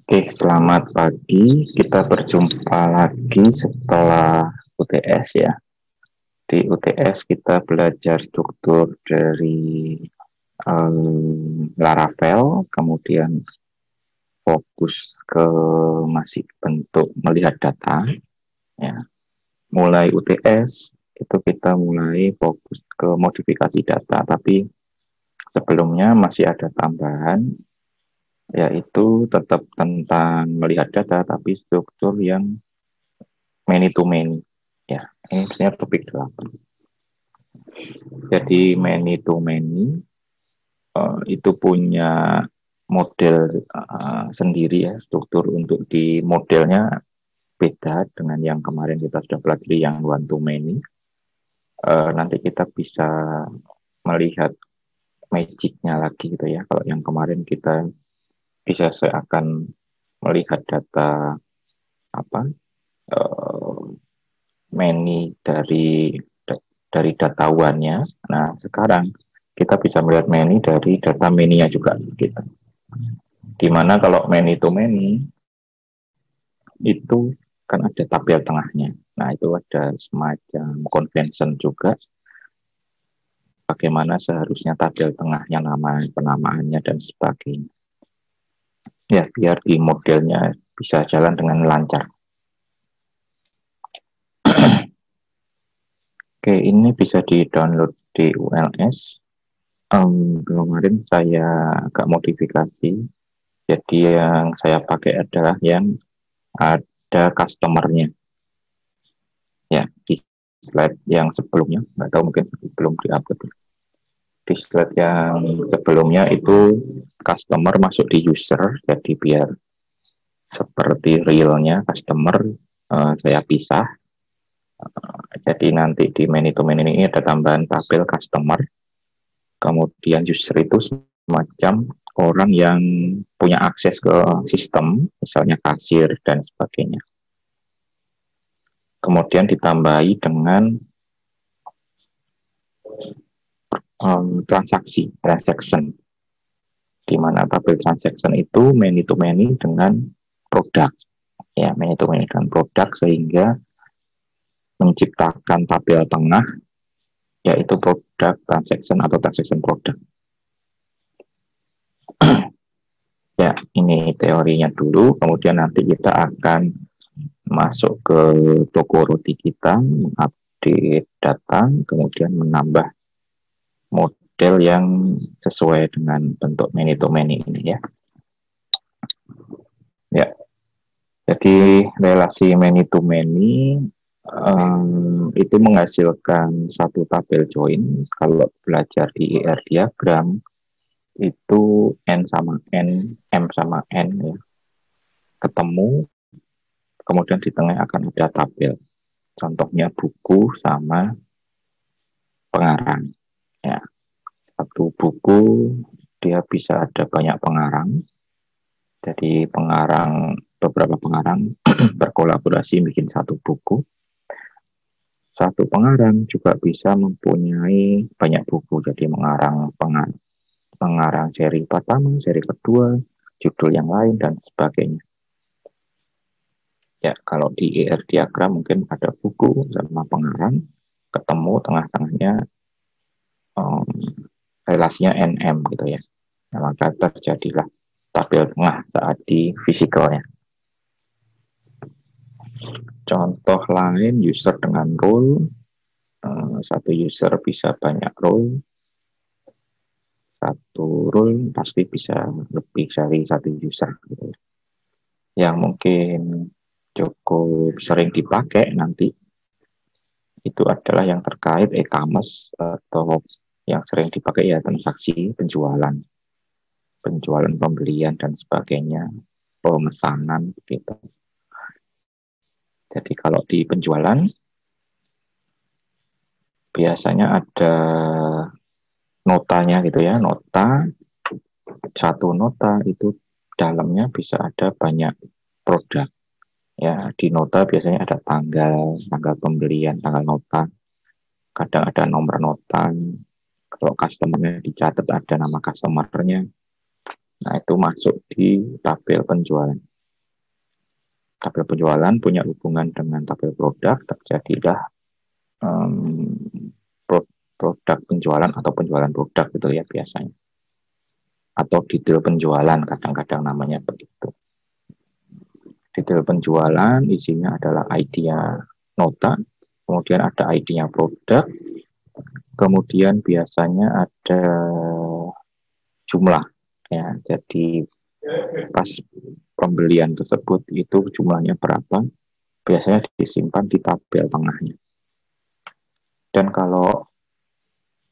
Oke, selamat pagi. Kita berjumpa lagi setelah UTS ya. Di UTS kita belajar struktur dari Laravel, kemudian fokus ke masih bentuk melihat data. Ya. Mulai UTS itu kita mulai fokus ke modifikasi data, tapi sebelumnya masih ada tambahan, yaitu tetap tentang melihat data, tapi struktur yang many to many. Ya, ini sebenarnya topik 8. Jadi many to many itu punya model sendiri ya, struktur untuk di modelnya beda dengan yang kemarin kita sudah pelajari yang one to many. Nanti kita bisa melihat magicnya lagi gitu ya. Kalau yang kemarin kita bisa akan melihat data apa many dari data one-nya. Nah, sekarang kita bisa melihat many dari data many-nya juga gitu. Dimana kalau many to many itu kan ada tabel tengahnya. Nah, itu ada semacam convention juga bagaimana seharusnya tabel tengahnya, nama penamaannya dan sebagainya. Ya, biar di modelnya bisa jalan dengan lancar. Oke, ini bisa di-download di ULS. Kemarin saya agak modifikasi. Jadi yang saya pakai adalah yang ada customer-nya. Ya, di slide yang sebelumnya, nggak tahu mungkin belum di-upload. Di slide yang sebelumnya itu customer masuk di user, jadi biar seperti realnya customer saya pisah. Jadi nanti di many to many ini ada tambahan tabel customer. Kemudian user itu semacam orang yang punya akses ke sistem, misalnya kasir dan sebagainya. Kemudian ditambahi dengan transaction, di mana tabel transaction itu many to many dengan produk, ya many to many dengan produk, sehingga menciptakan tabel tengah yaitu produk transaction atau transaction produk. Ya, ini teorinya dulu, kemudian nanti kita akan masuk ke toko roti kita, mengupdate data, kemudian menambah model yang sesuai dengan bentuk many to many ini ya. Ya, jadi relasi many to many itu menghasilkan satu tabel join. Kalau belajar di IR diagram itu n sama n, m sama n ya, ketemu, kemudian di tengah akan ada tabel. Contohnya buku sama pengarang. Ya, satu buku dia bisa ada banyak pengarang. Jadi beberapa pengarang berkolaborasi bikin satu buku. Satu pengarang juga bisa mempunyai banyak buku, jadi pengarang seri pertama, seri kedua, judul yang lain dan sebagainya. Ya, kalau di IR diagram mungkin ada buku sama pengarang ketemu, tengah-tengahnya relasinya NM gitu ya. Nah, maka terjadilah tabel tengah saat di fisikalnya. Contoh lain, user dengan role. Satu user bisa banyak role. Satu role pasti bisa lebih dari satu user gitu ya. Yang mungkin cukup sering dipakai nanti itu adalah yang terkait e-commerce atau yang sering dipakai ya transaksi penjualan, pembelian dan sebagainya, pemesanan gitu. Jadi kalau di penjualan biasanya ada notanya gitu ya, satu nota itu dalamnya bisa ada banyak produk. Ya, di nota biasanya ada tanggal pembelian, tanggal nota, kadang ada nomor nota. Kalau customernya dicatat ada nama customernya. Nah, itu masuk di tabel penjualan. tabel penjualan punya hubungan dengan tabel produk, terjadilah produk penjualan atau penjualan produk gitu ya biasanya. Atau detail penjualan, kadang-kadang namanya begitu. Detail penjualan isinya adalah ID-nya nota, kemudian ada ID-nya produk, kemudian biasanya ada jumlah ya. Jadi pas pembelian tersebut itu jumlahnya berapa, biasanya disimpan di tabel tengahnya. Dan kalau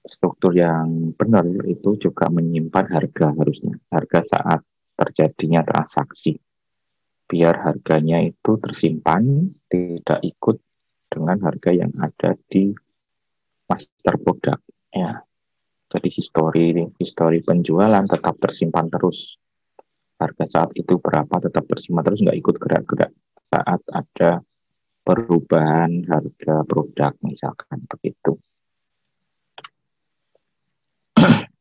struktur yang benar itu juga menyimpan harga, harusnya harga saat terjadinya transaksi, biar harganya itu tersimpan, tidak ikut dengan harga yang ada di master produk ya. Jadi histori penjualan tetap tersimpan terus, harga saat itu berapa tetap tersimpan terus, nggak ikut gerak-gerak saat ada perubahan harga produk misalkan begitu.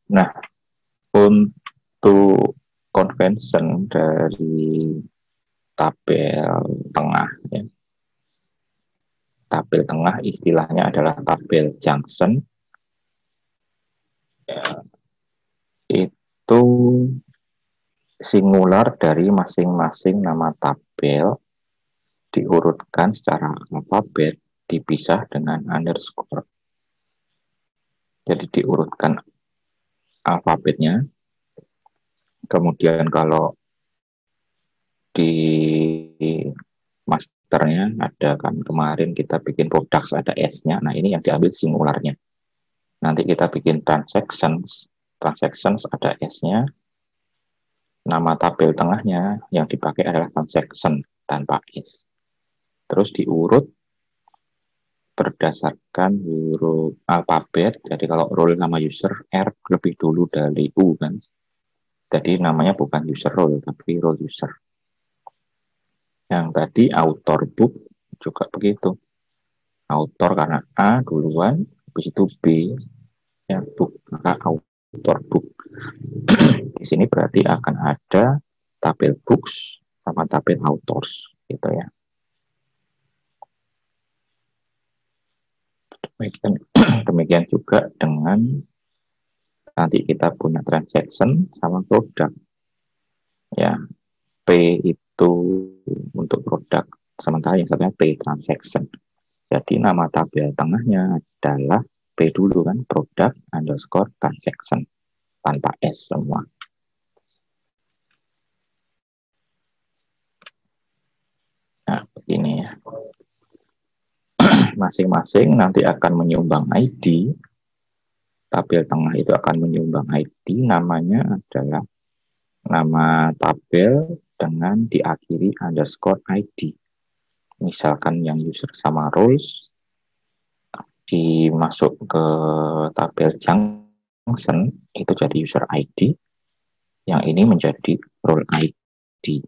Nah, untuk convention dari tabel tengah ya. Tabel tengah istilahnya adalah tabel junction ya, itu singular dari masing-masing nama tabel diurutkan secara alfabet dipisah dengan underscore. Jadi diurutkan alfabetnya, kemudian kalau di masternya ada kan kemarin kita bikin products ada S-nya, nah ini yang diambil singularnya. Nanti kita bikin transactions ada S-nya, nama tabel tengahnya yang dipakai adalah transaction tanpa S. Terus diurut berdasarkan huruf alfabet. Jadi kalau role nama user R lebih dulu dari U kan. Jadi namanya bukan user role tapi role user. Yang tadi author book juga begitu. Author karena A duluan, habis itu B ya book, maka author book. Di sini berarti akan ada tabel books sama tabel authors gitu ya. Demikian juga dengan nanti kita punya transaction sama produk ya. P itu untuk produk, sementara yang satunya P transaction. Jadi nama tabel tengahnya adalah P dulu kan, produk underscore transaction tanpa S semua. Nah begini ya, masing-masing nanti akan menyumbang ID. Tabel tengah itu akan menyumbang ID, namanya adalah nama tabel dengan diakhiri underscore ID. Misalkan yang user sama roles dimasuk ke tabel junction itu jadi user ID, yang ini menjadi role ID.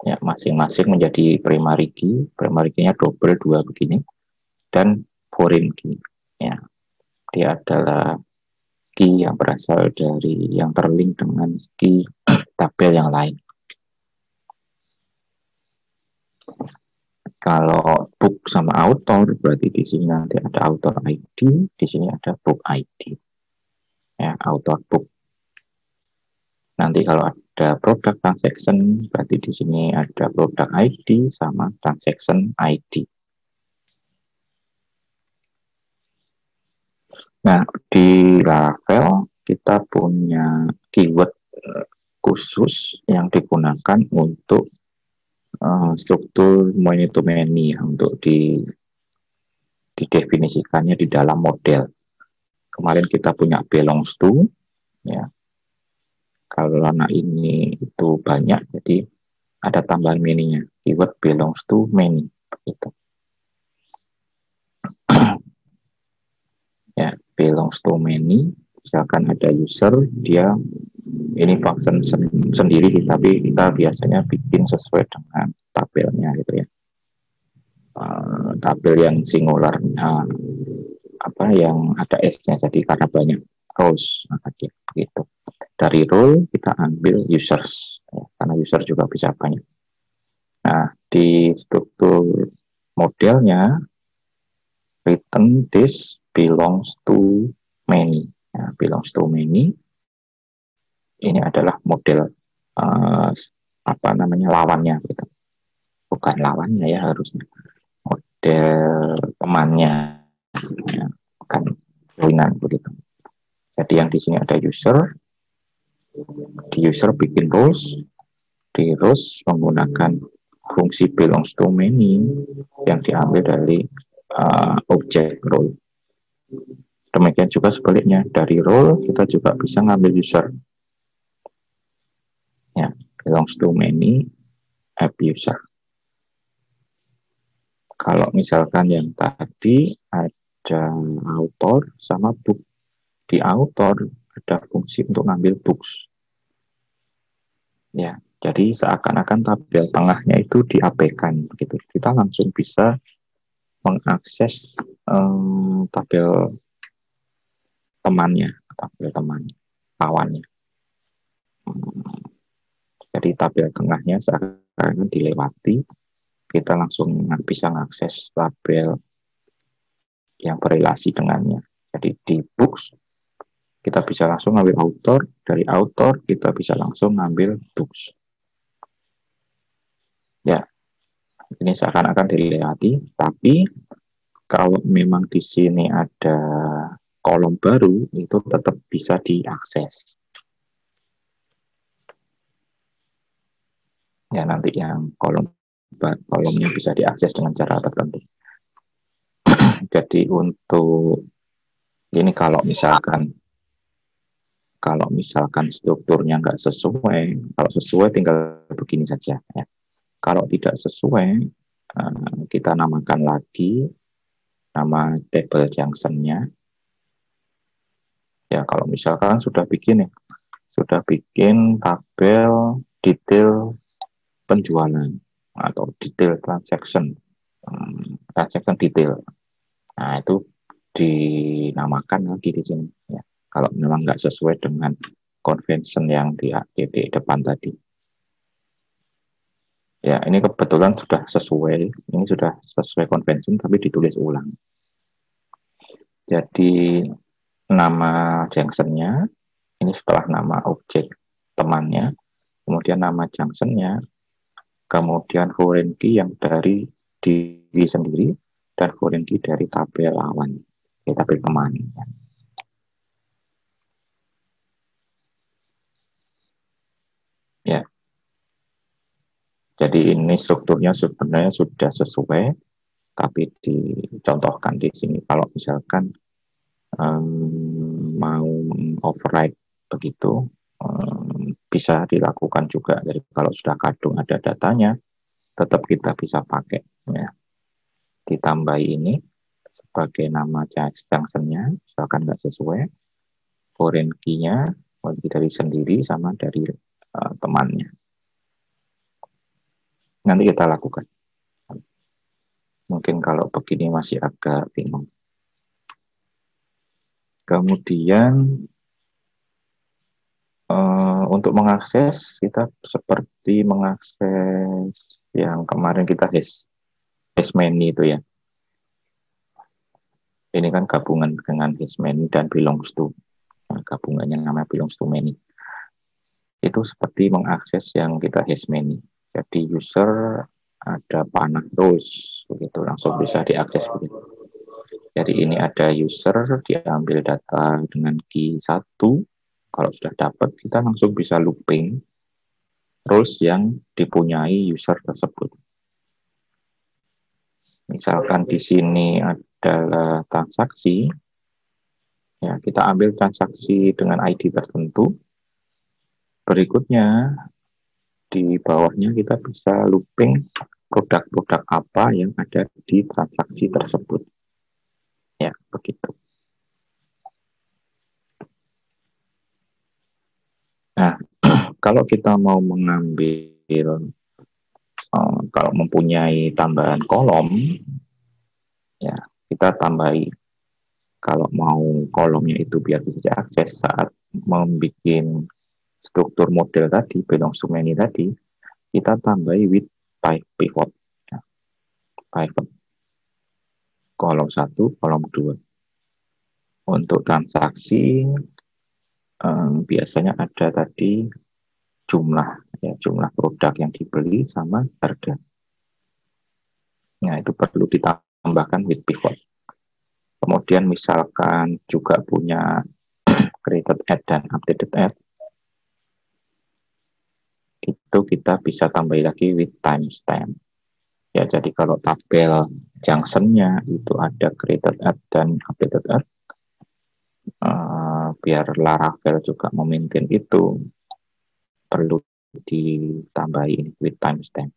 Ya, masing-masing menjadi primary key-nya double 2 begini, dan foreign key. Ya, dia adalah key yang berasal dari yang terlink dengan key tabel yang lain. Kalau book sama author berarti di sini nanti ada author ID, di sini ada book ID. Ya, author book. Nanti kalau ada product transaction berarti di sini ada product ID sama transaction ID. Nah, di Laravel kita punya keyword khusus yang digunakan untuk struktur many to many ya, untuk didefinisikannya di dalam model. Kemarin kita punya belongs to ya. Kalau anak ini itu banyak, jadi ada tambahan many-nya. Keyword belongs to many gitu. Ya, belongs to many. Misalkan ada user, dia ini function sendiri, tapi kita biasanya bikin sesuai dengan tabelnya gitu ya. Tabel yang singular, apa yang ada S-nya, jadi karena banyak rows, maka dia begitu. Dari role kita ambil users, ya, karena user juga bisa banyak. Nah, di struktur modelnya, return this belongs to many. Nah, belongs to many ini adalah model apa namanya lawannya gitu. Bukan lawannya ya harusnya. Model temannya ya, bukan joinan begitu. Jadi yang di sini ada user, di user bikin roles, di roles menggunakan fungsi belongs to many yang diambil dari objek role. Demikian juga sebaliknya, dari role kita juga bisa ngambil user. Ya, belongs to many app user. Kalau misalkan yang tadi ada author sama book, di author ada fungsi untuk ngambil books. Ya, jadi seakan-akan tabel tengahnya itu diabaikan begitu. Kita langsung bisa mengakses tabel temannya, tabel teman lawannya. Jadi tabel tengahnya seakan-akan dilewati, kita langsung bisa mengakses tabel yang berrelasi dengannya. Jadi di books kita bisa langsung ngambil author, dari author kita bisa langsung ngambil books. Ya, ini seakan-akan dilewati, tapi kalau memang di sini ada kolom baru, itu tetap bisa diakses. Ya, nanti yang kolomnya bisa diakses dengan cara tertentu. Jadi untuk ini kalau misalkan strukturnya nggak sesuai, kalau sesuai tinggal begini saja. Ya. Kalau tidak sesuai, kita namakan lagi nama table junction-nya. Ya, kalau misalkan sudah bikin tabel detail penjualan atau detail transaction detail. Nah, itu dinamakan lagi di sini. Ya. Kalau memang nggak sesuai dengan convention yang di depan tadi. Ya, ini kebetulan sudah sesuai. Ini sudah sesuai convention, tapi ditulis ulang. Jadi, nama junction-nya, ini setelah nama objek temannya, kemudian nama junction-nya, kemudian foreign key yang dari diri sendiri, dan foreign key dari tabel lawan, tabel teman. Ya, jadi ini strukturnya sebenarnya sudah sesuai, tapi dicontohkan di sini. Kalau misalkan mau override begitu, bisa dilakukan juga. Jadi kalau sudah kadung ada datanya, tetap kita bisa pakai. Ya. Ditambah ini sebagai nama junction-nya, misalkan nggak sesuai, foreign key-nya dari sendiri sama dari temannya. Nanti kita lakukan. Mungkin kalau begini masih agak bingung. Kemudian untuk mengakses, kita seperti mengakses yang kemarin kita hash many itu ya. Ini kan gabungan dengan hash many dan belongs to. Nah, gabungannya namanya belongs to many. Itu seperti mengakses yang kita hash many. Jadi user ada panah rows, begitu langsung bisa diakses begitu. Jadi ini ada user, diambil data dengan key 1. Kalau sudah dapat, kita langsung bisa looping roles yang dipunyai user tersebut. Misalkan di sini adalah transaksi, ya kita ambil transaksi dengan ID tertentu. Berikutnya di bawahnya kita bisa looping produk-produk apa yang ada di transaksi tersebut. Ya, begitu. Nah, kalau kita mau mengambil, kalau mempunyai tambahan kolom, ya kita tambahi. Kalau mau kolomnya itu biar bisa diakses saat membuat struktur model tadi, belongs to many tadi, kita tambahi with pivot. Ya, pivot kolom 1, kolom 2. Untuk transaksi biasanya ada tadi jumlah, ya, jumlah produk yang dibeli sama harga. Nah, itu perlu ditambahkan with pivot. Kemudian misalkan juga punya created ad dan updated ad, itu kita bisa tambah lagi with timestamp. Ya, jadi kalau tabel junction-nya itu ada created ad dan updated ad, biar Laravel juga memaintain itu, perlu ditambahin with timestamp.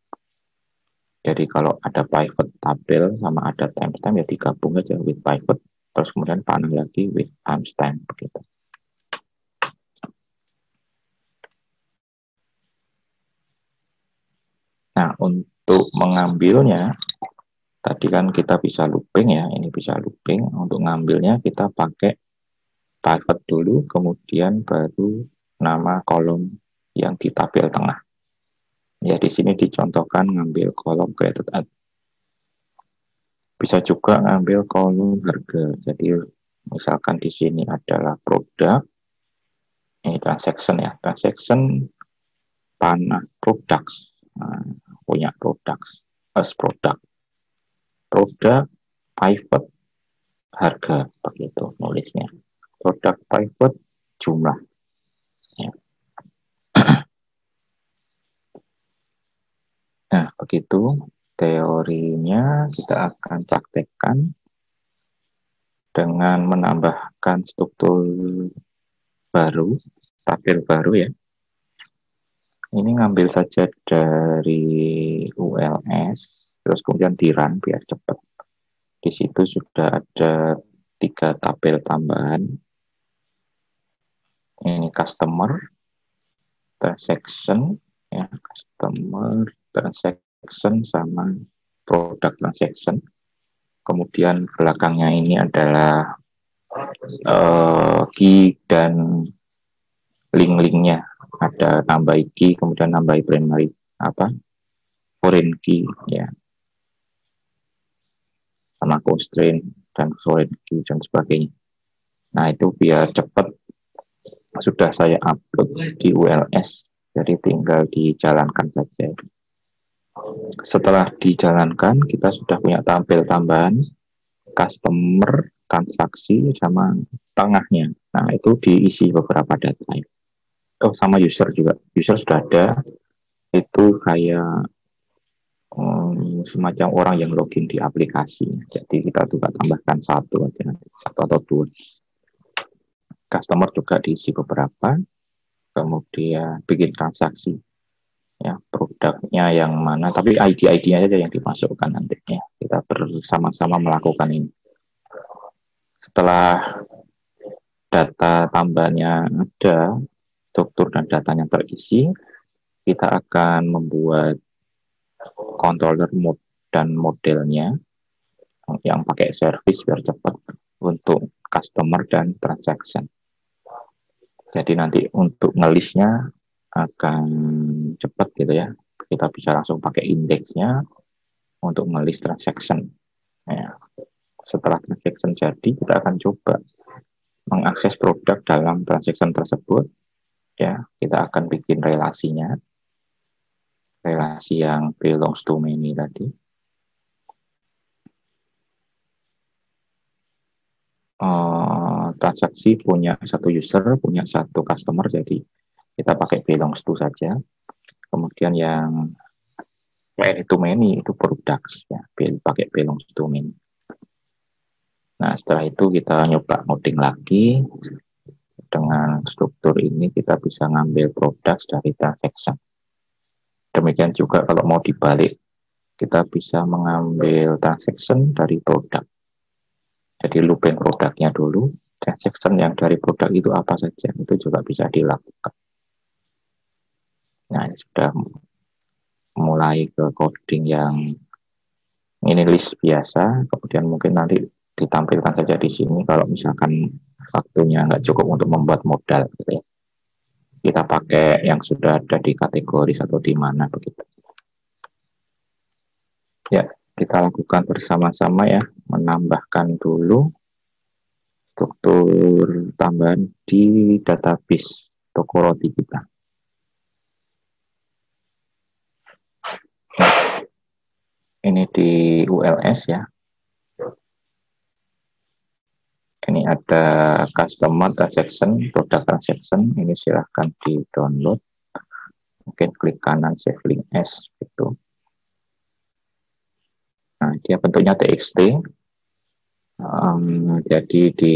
Jadi kalau ada pivot tabel sama ada timestamp, ya digabung aja with pivot, terus kemudian panel lagi with timestamp begitu. Nah, untuk mengambilnya, tadi kan kita bisa looping ya, ini bisa looping. Untuk ngambilnya kita pakai pivot dulu, kemudian baru nama kolom yang di tabel tengah. Ya, di sini dicontohkan ngambil kolom created ad. Bisa juga ngambil kolom harga. Jadi misalkan di sini adalah produk, ini transaction ya, transaction panah products, punya products, as product, pivot harga, begitu nulisnya. Produk pivot jumlah. Ya. Nah, begitu teorinya. Kita akan praktekkan dengan menambahkan struktur baru, tabel baru ya. Ini ngambil saja dari ULS, terus kemudian di run biar cepat. Di situ sudah ada 3 tabel tambahan. Ini customer, transaction, ya, customer, transaction, sama product transaction. Kemudian belakangnya ini adalah key dan link-linknya. Ada tambah key, kemudian tambah primary foreign key, ya, sama constraint dan foreign key dan sebagainya. Nah, itu biar cepat sudah saya upload di ULS, jadi tinggal dijalankan saja. Setelah dijalankan, kita sudah punya tabel tambahan customer, transaksi, sama tengahnya. Nah, itu diisi beberapa data. Oh, sama user juga. User sudah ada. Itu kayak semacam orang yang login di aplikasi. Jadi kita juga tambahkan satu aja, satu atau 2. Customer juga diisi beberapa. Kemudian bikin transaksi. Ya, produknya yang mana, tapi ID-nya aja yang dimasukkan nantinya. Kita bersama-sama melakukan ini. Setelah data tambahannya ada, struktur dan datanya terisi, kita akan membuat controller mode dan modelnya yang pakai service biar cepat untuk customer dan transaction. Jadi nanti untuk ngelistnya akan cepat gitu ya. Kita bisa langsung pakai indeksnya untuk ngelist transaction. Ya. Setelah transaction jadi, kita akan coba mengakses produk dalam transaction tersebut. Ya, kita akan bikin relasinya, relasi yang belongs to many tadi. Transaksi punya satu user, punya satu customer, jadi kita pakai belongs to saja. Kemudian yang many to many itu products, ya, pakai belongs to many. Nah, setelah itu kita nyoba ngoding lagi. Dengan struktur ini kita bisa ngambil products dari transaction. Demikian juga kalau mau dibalik, kita bisa mengambil transaction dari produk. Jadi looping produknya dulu, transaction yang dari produk itu apa saja, itu juga bisa dilakukan. Nah, ini sudah mulai ke coding yang ini list biasa, kemudian mungkin nanti ditampilkan saja di sini kalau misalkan waktunya nggak cukup untuk membuat modal gitu ya. Kita pakai yang sudah ada di kategori atau di mana begitu. Ya, kita lakukan bersama-sama ya, menambahkan dulu struktur tambahan di database toko roti kita. Ini di ULS ya. Ini ada customer transaction, product transaction. Ini silahkan di download. Mungkin klik kanan save link as gitu. Nah, dia bentuknya TXT. Jadi di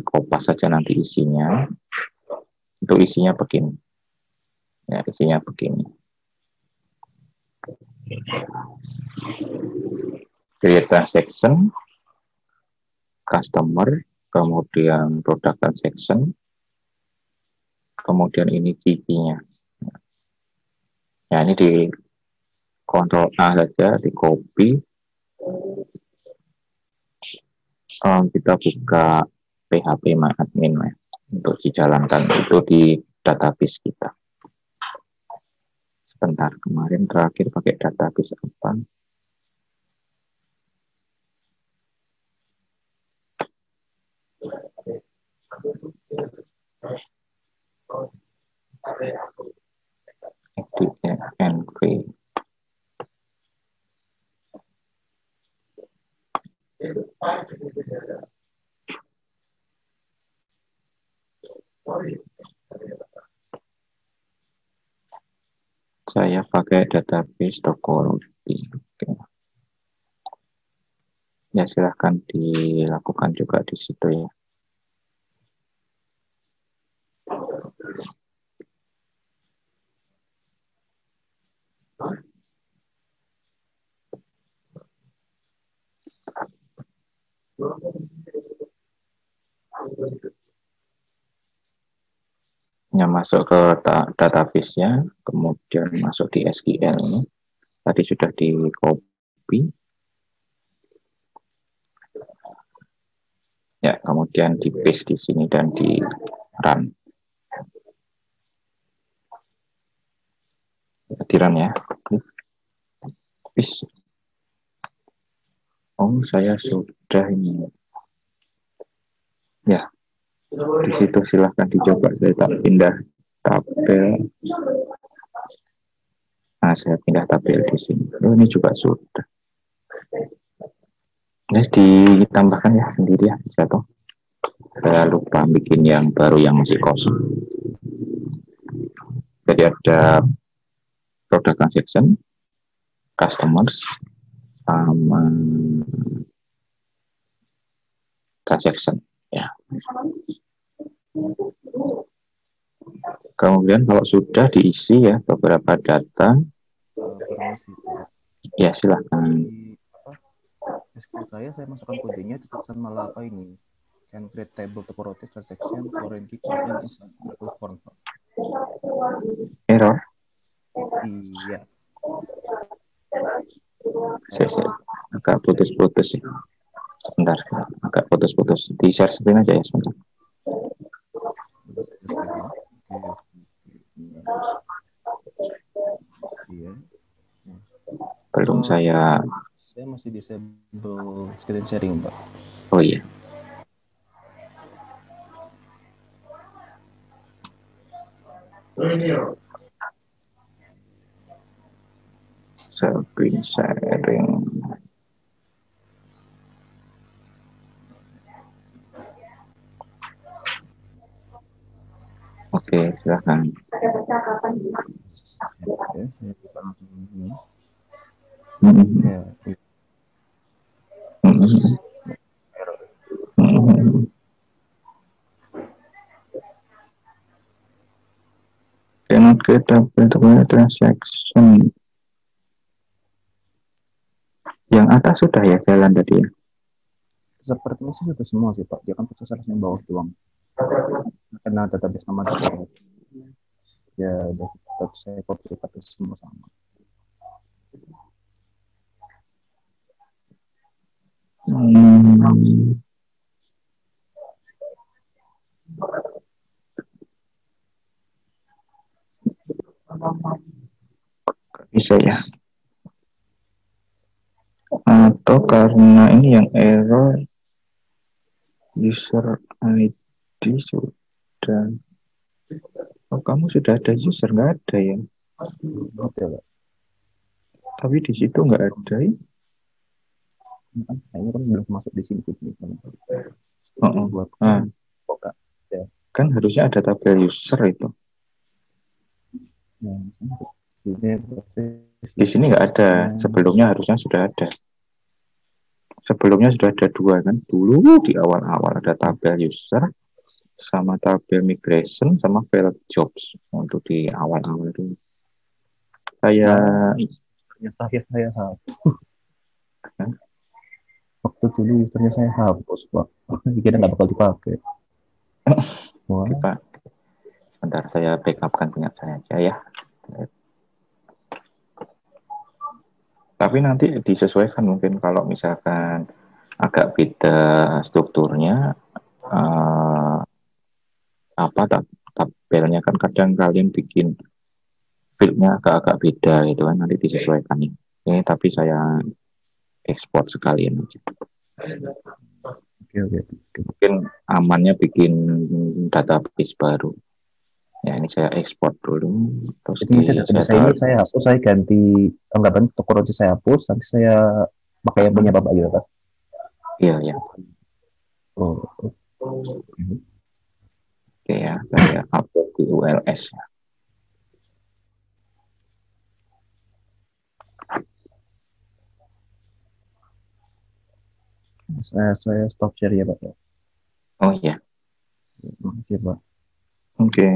kopas saja nanti isinya. Untuk isinya begini. Ya, isinya begini. Create transaction, customer, kemudian product transaction, kemudian ini kikinya. Ya, ini di Ctrl A saja, di copy. Kita buka phpMyAdmin ya, untuk dijalankan itu di database kita. Sebentar, kemarin terakhir pakai database apa? NV. Saya pakai database toko roti. Oke. Ya, silahkan dilakukan juga di situ ya. Ya, masuk ke database-nya, kemudian masuk di SQL ini. Tadi sudah di copy. Ya, kemudian di paste di sini dan di run. Di run ya. Paste. Oh, saya sudah ini. Ya, di situ silahkan dicoba. Saya tak pindah tabel. Nah, saya pindah tabel di sini. Oh, ini juga sudah. Guys, ditambahkan ya sendiri ya, bisa toh. Saya lupa bikin yang baru yang masih kosong. Jadi ada product transaction, customers, sama transaction. Ya. Kemudian kalau sudah diisi ya beberapa data, Permisi Pak. ya silahkan. Di SQL saya masukkan kodenya di tulisan malah apa ini? Can create table to rotate transaction foreign key content is equal form. Error. Iya. Saya agak putus-putus ya. Sebentar, agak putus-putus. Di share screen aja ya sebentar. Belum saya masih disable screen sharing, Pak. Oh iya. Screen sharing. Oke, silahkan. Oke, saya buka ini. Ya. Cannot get up untuk transaction. Yang atas sudah ya jalan tadi ya? Sepertinya sih sudah semua sih Pak. Dia kan prosesnya bawah doang. Karena database nama database. Ya, dapat saya copy paste semua sama. Bisa ya. Atau karena ini yang error user ID sudah. Oh, kamu sudah ada user, nggak ada ya? Betul, Pak. Tapi di situ nggak ada ya? Kayaknya kan belum masuk di sini nih kan. Oh, Buat nah, buka. Ya. kan harusnya ada tabel user itu. Nah, ini Di sini nggak ada. Sebelumnya harusnya sudah ada. Sebelumnya sudah ada dua kan. Dulu di awal-awal ada tabel user sama tabel migration sama file jobs untuk di awal-awal itu. Saya ternyata saya hapus. Waktu dulu usernya saya hapus, Pak. Kira nggak bakal dipakai. Wah. Pak, sebentar saya backupkan punya saya aja ya. Tapi nanti disesuaikan mungkin kalau misalkan agak beda strukturnya, apa tabelnya kan kadang kalian bikin fieldnya agak-agak beda gitu kan, nanti disesuaikan ini. Tapi saya ekspor sekalian aja. Oke. Mungkin amannya bikin database baru. Ya ini saya ekspor dulu. Terus Jadi database ini saya hapus, saya ganti anggapan toko roti saya hapus, nanti saya pakai yang punya Bapak gitu kan. Iya ya. Oh. Oke ya, saya upload di ULS ya. Saya stop share ya Pak. Oh iya. Oke Pak. Oke.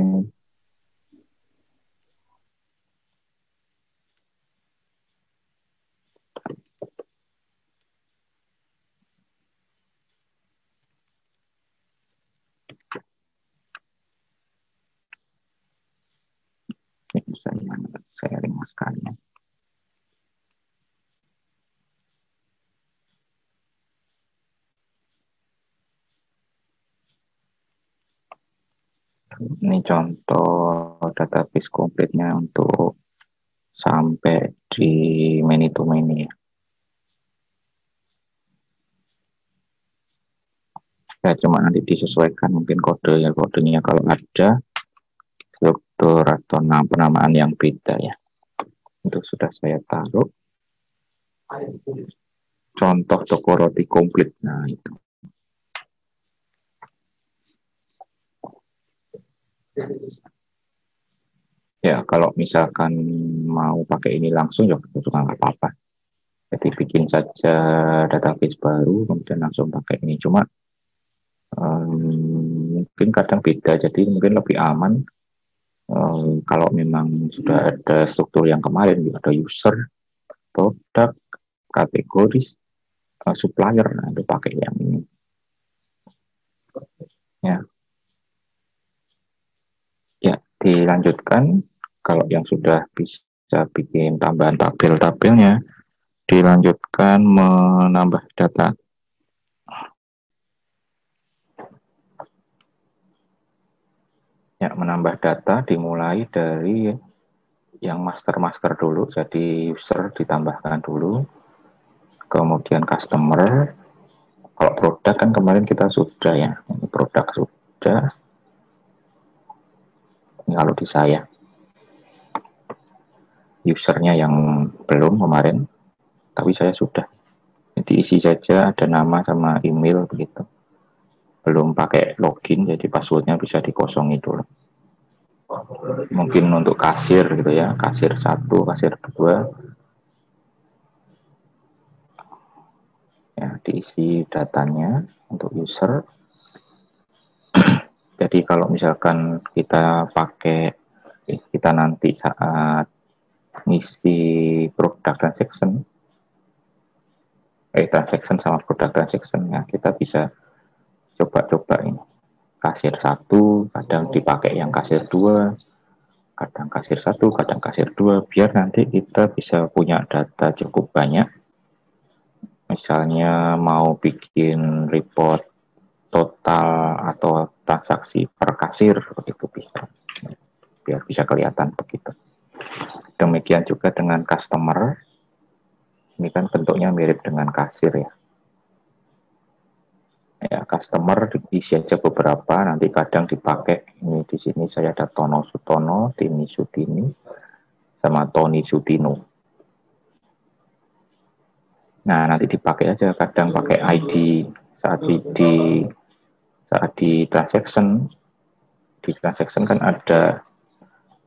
Ini saya sharing sekalian. Ini contoh database komplitnya untuk sampai di many to many ya. Ya cuma nanti disesuaikan mungkin kodenya kalau ada struktur atau penamaan yang beda ya. Itu sudah saya taruh. Contoh toko roti komplit. Nah itu. Ya kalau misalkan mau pakai ini langsung ya juga nggak apa-apa. Jadi bikin saja database baru kemudian langsung pakai ini. Cuma mungkin kadang beda, jadi mungkin lebih aman kalau memang sudah ada struktur yang kemarin, ada user, produk, kategori, supplier, nah itu pakai yang ini. Ya, ya dilanjutkan. Kalau yang sudah bisa bikin tambahan tabel-tabelnya, dilanjutkan menambah data. Ya, menambah data dimulai dari yang master dulu, jadi user ditambahkan dulu, kemudian customer. Kalau produk kan kemarin kita sudah ya, ini produk sudah. Ini kalau di saya, usernya yang belum kemarin, tapi saya sudah. Jadi isi saja ada nama sama email begitu. Belum pakai login, jadi passwordnya bisa dikosongi dulu. Mungkin untuk kasir gitu ya, kasir 1, kasir 2, ya diisi datanya untuk user. Jadi kalau misalkan kita nanti saat ngisi produk transaction sama produk transaction ya, kita bisa coba-coba ini kasir 1, kadang dipakai yang kasir 2, kadang kasir 1, kadang kasir 2, biar nanti kita bisa punya data cukup banyak. Misalnya mau bikin report total atau transaksi per kasir, begitu bisa, biar bisa kelihatan begitu. Demikian juga dengan customer, Ini kan bentuknya mirip dengan kasir ya. Ya, customer diisi aja beberapa, nanti kadang dipakai. Ini di sini saya ada Tono Sutono, Tini Sutini, sama Tony Sutino. Nah, nanti dipakai aja, kadang pakai ID saat di transaction. Di transaction kan ada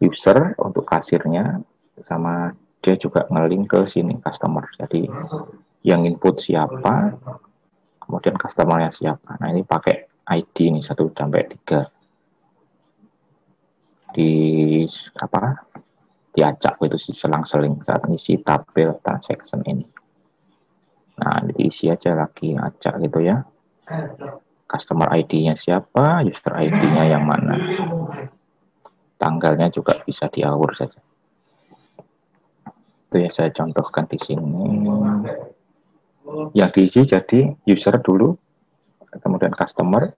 user untuk kasirnya, sama dia juga nge-link ke sini customer. Jadi yang input siapa, kemudian customernya siapa. Nah, ini pakai ID nih 1 sampai 3 di diacak itu selang-seling saat ngisi tabel transaction ini. Nah, diisi aja lagi acak gitu ya. Customer ID-nya siapa, user ID-nya yang mana. Tanggalnya juga bisa diaur saja. Itu ya saya contohkan di sini. Yang diisi jadi user dulu, kemudian customer,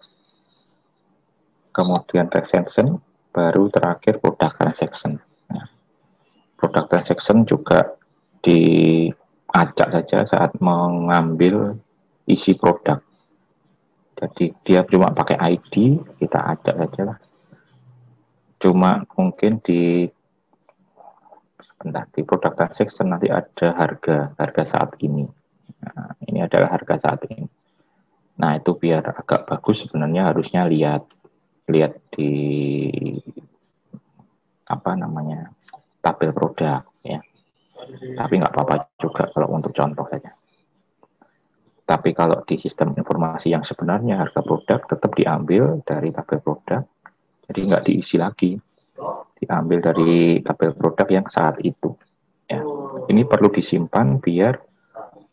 kemudian transaction, baru terakhir product transaction. Nah, product transaction juga diacak saja saat mengambil isi produk. Jadi dia cuma pakai ID, kita acak saja lah. Cuma mungkin di product transaction nanti ada harga saat ini. Nah, ini adalah harga saat ini. Nah, itu biar agak bagus sebenarnya harusnya lihat di tabel produk ya. Tapi nggak apa-apa juga kalau untuk contoh saja. Tapi kalau di sistem informasi yang sebenarnya harga produk tetap diambil dari tabel produk, jadi nggak diisi lagi, diambil dari tabel produk yang saat itu. Ya, ini perlu disimpan biar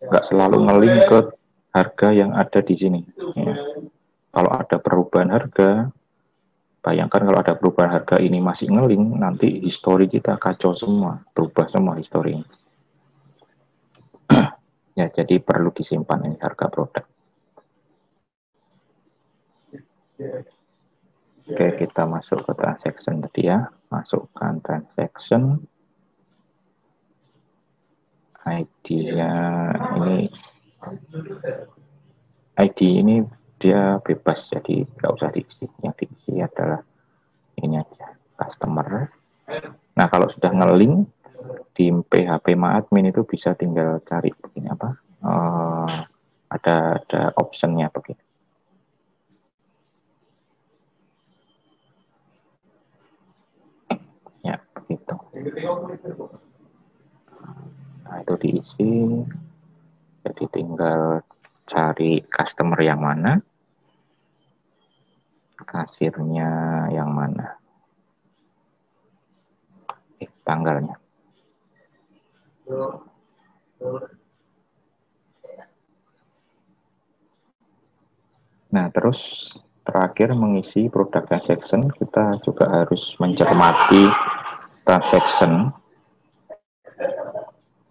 nggak selalu nge-link ke harga yang ada di sini. Ya. Kalau ada perubahan harga, bayangkan kalau ada perubahan harga ini masih nge-link, nanti histori kita kacau semua, berubah semua histori. Ya, jadi perlu disimpan ini harga produk. Oke, kita masuk ke transaction tadi ya. Masukkan transaction. ID-nya ini dia bebas, jadi nggak usah diisi. Yang diisi adalah ini aja, customer. Nah, kalau sudah nge-link di PHP admin itu bisa tinggal cari begini apa? Ada optionnya begini. Ya, begitu. Nah, itu diisi. Jadi tinggal cari customer yang mana, kasirnya yang mana, tanggalnya. Nah, terus terakhir mengisi product transaction, kita juga harus mencermati transaction.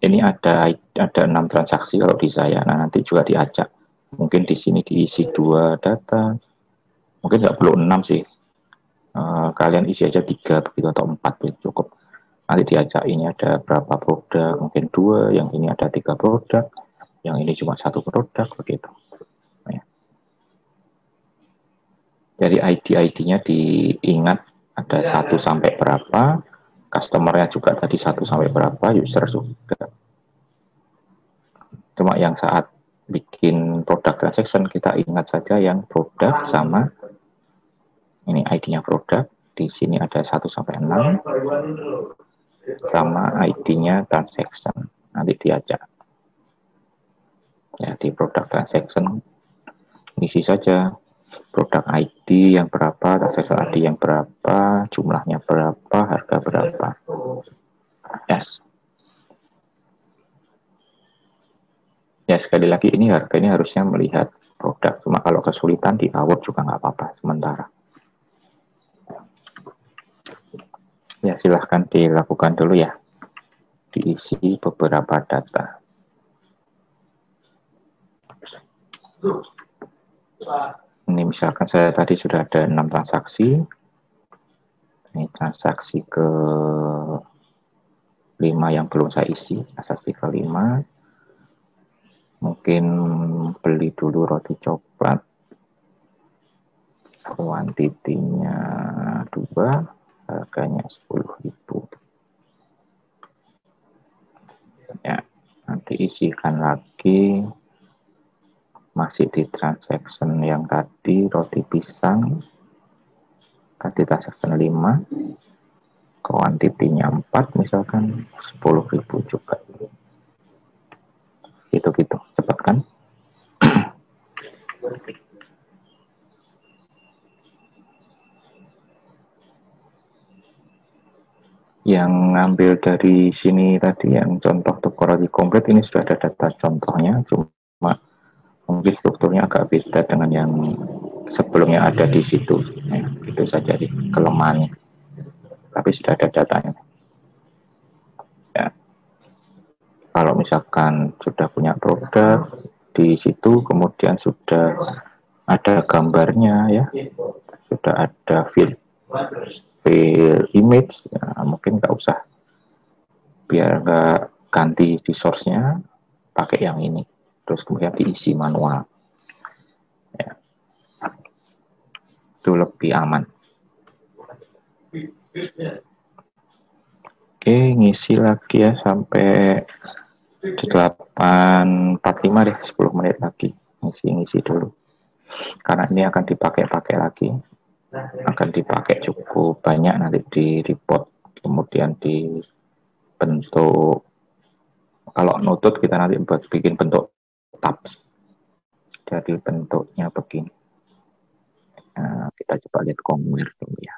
Ini ada 6 transaksi kalau di saya. Nah, nanti juga diacak. Mungkin di sini diisi 2 data. Mungkin nggak perlu 6 sih. Kalian isi aja 3 begitu atau 4 cukup. Nanti diacak ini ada berapa produk, mungkin 2, yang ini ada 3 produk, yang ini cuma 1 produk begitu. Ya. Jadi ID-nya diingat ada 1 sampai berapa, customer-nya juga tadi 1 sampai berapa, user juga. Cuma yang saat bikin produk transaction kita ingat saja yang produk sama ini ID-nya produk, di sini ada 1 sampai 6 sama ID-nya transaction. Nanti diajak. Ya, di produk transaction isi saja produk ID yang berapa, transaction ID yang berapa, jumlahnya berapa, harga berapa. Yes. Ya, sekali lagi ini harga ini harusnya melihat produk. Cuma kalau kesulitan di awal juga nggak apa-apa sementara. Ya, silahkan dilakukan dulu ya. Diisi beberapa data. Ini misalkan saya tadi sudah ada 6 transaksi. Ini transaksi ke 5 yang belum saya isi. Transaksi ke 5. Mungkin beli dulu roti coklat, kuantitinya 2, harganya 10.000. Ya, nanti isikan lagi, masih di transaction yang tadi, roti pisang, tadi transaction 5, kuantitinya 4, misalkan 10.000 juga. Gitu-gitu, cepat kan? Yang ngambil dari sini tadi, yang contoh topologi komplit, ini sudah ada data contohnya, cuma mungkin strukturnya agak beda dengan yang sebelumnya ada di situ. Ya, itu saja sih kelemahannya. Tapi sudah ada datanya. Ya, kalau misalkan sudah punya produk di situ, kemudian sudah ada gambarnya, ya, sudah ada file image, ya, mungkin nggak usah, biar nggak ganti di source-nya, pakai yang ini, terus kemudian diisi manual, ya, itu lebih aman. Oke, ngisi lagi ya sampai 8.45 deh, 10 menit lagi ngisi dulu, karena ini akan dipakai lagi, akan dipakai cukup banyak nanti di report, kemudian dibentuk, kalau nutut kita nanti buat bikin bentuk tabs, jadi bentuknya begini. Nah, kita coba lihat convert dulu ya.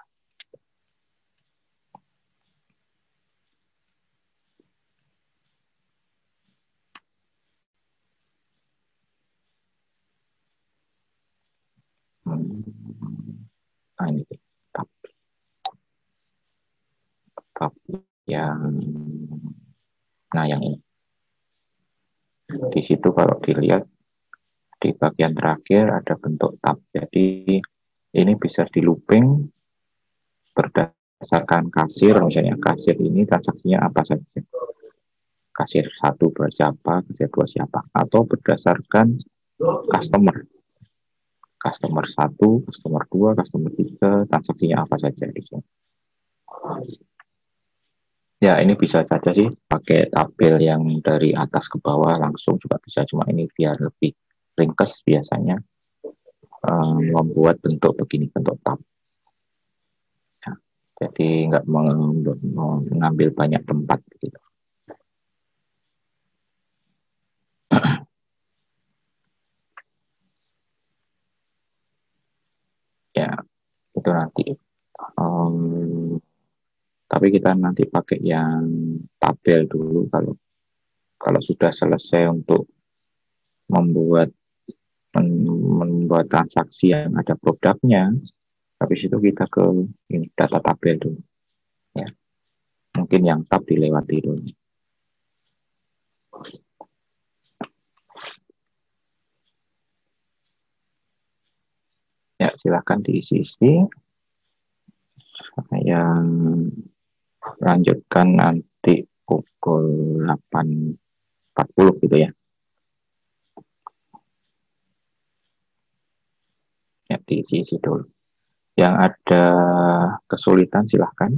Nah, ini tab, tab yang, nah yang ini, di situ kalau dilihat di bagian terakhir ada bentuk tab, jadi ini bisa di looping berdasarkan kasir, misalnya kasir ini transaksinya apa saja, kasir 1 siapa, kasir 2 siapa, atau berdasarkan customer, customer 1, customer 2, customer 3, transaksinya apa saja di sini. Ya, ini bisa saja sih pakai tabel yang dari atas ke bawah langsung juga bisa, cuma ini biar lebih ringkas biasanya membuat bentuk begini, bentuk tab. Ya, jadi nggak mengambil banyak tempat gitu. Ya, itu nanti. Tapi kita nanti pakai yang tabel dulu, kalau sudah selesai untuk membuat membuat transaksi yang ada produknya, habis itu kita ke ini data tabel dulu. Ya, mungkin yang tab dilewati dulu. Ya, silahkan diisi. Yang lanjutkan nanti pukul 8.40 gitu ya. Ya, diisi dulu. Yang ada kesulitan silahkan.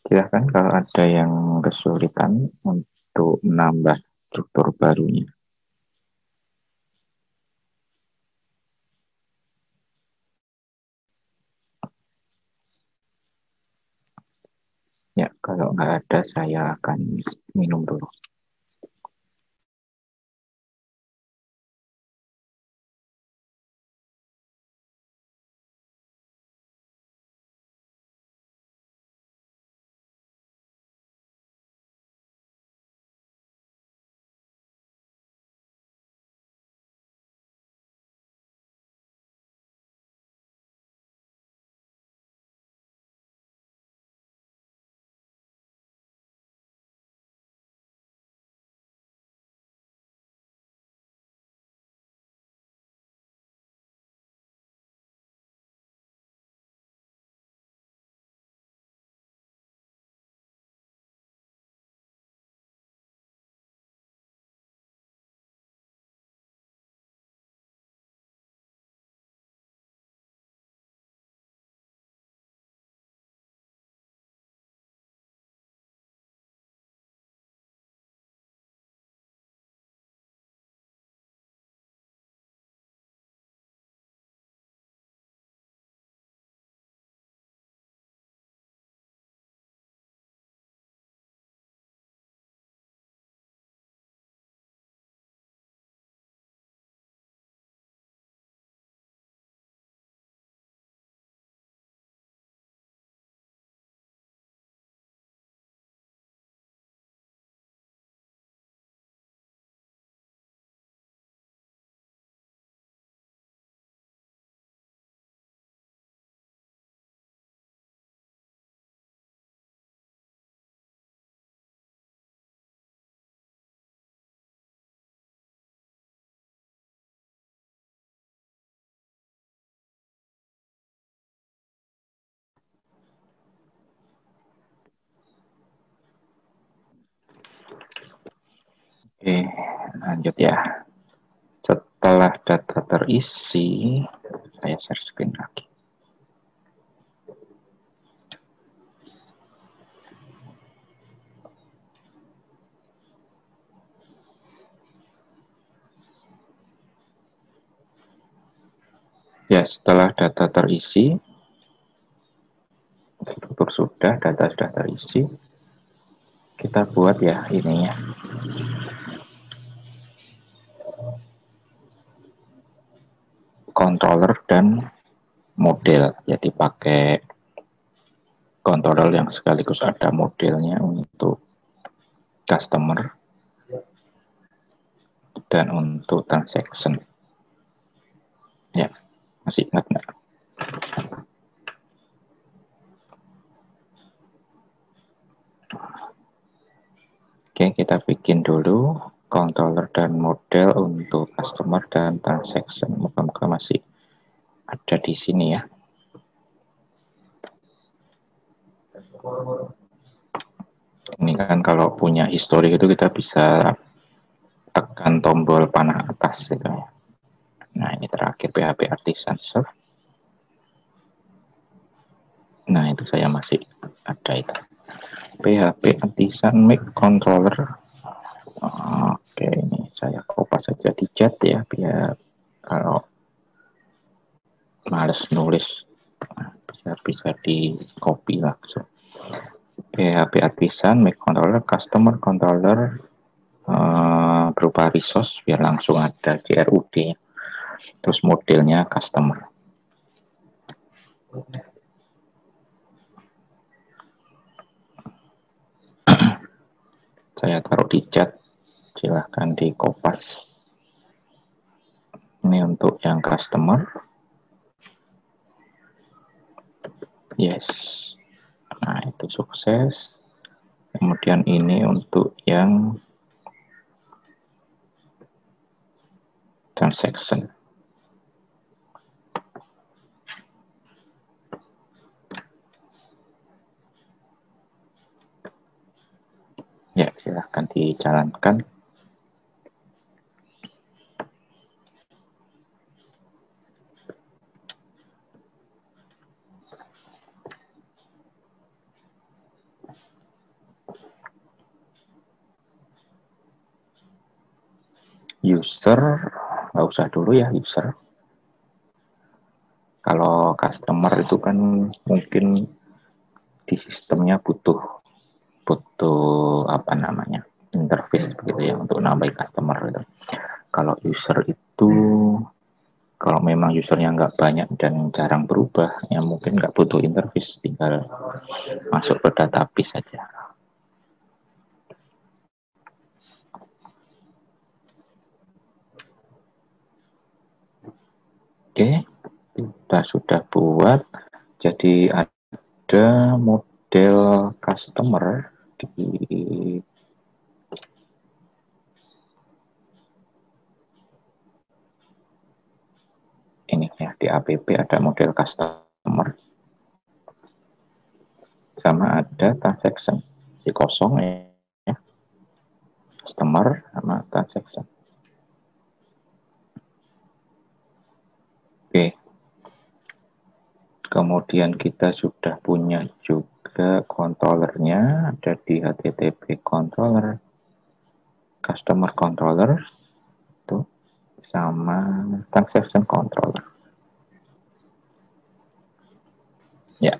Silahkan kalau ada yang kesulitan untuk menambah struktur barunya. Ya, kalau nggak ada saya akan minum dulu. Oke, lanjut ya. Setelah data terisi, saya share screen lagi. Ya, setelah data terisi, struktur sudah, data sudah terisi, kita buat ya ininya. Controller dan model. Jadi pakai controller yang sekaligus ada modelnya untuk customer dan untuk transaction. Ya, masih ingat nggak? Oke, kita bikin dulu controller dan model untuk customer dan transaction. Moga-moga masih ada di sini ya. Ini kan kalau punya history itu kita bisa tekan tombol panah atas gitu ya. Nah, ini terakhir PHP Artisan Serve. Nah, itu saya masih ada itu. PHP Artisan Make Controller. Oke, ini saya kopas saja di chat ya, biar kalau males nulis bisa di copy langsung. PHP Artisan Make Controller Customer Controller berupa resource biar langsung ada CRUD-nya. Terus modelnya customer. Saya taruh di chat, silahkan di kopas. Ini untuk yang customer. Yes. Nah, itu sukses. Kemudian ini untuk yang transaction. Ya, silahkan dijalankan. User, nggak usah dulu ya user. Kalau customer itu kan mungkin di sistemnya butuh apa namanya interface begitu ya untuk nambahin customer gitu. Kalau user itu kalau memang usernya nggak banyak dan jarang berubah ya mungkin nggak butuh interface, tinggal masuk ke database saja. Oke, kita sudah buat. Jadi ada model customer di ini ya, di app ada model customer sama ada transaction si kosong ya, customer sama transaction. Oke, kemudian kita sudah punya juga controllernya, ada di HTTP controller, customer controller tuh, sama transaction controller. Ya,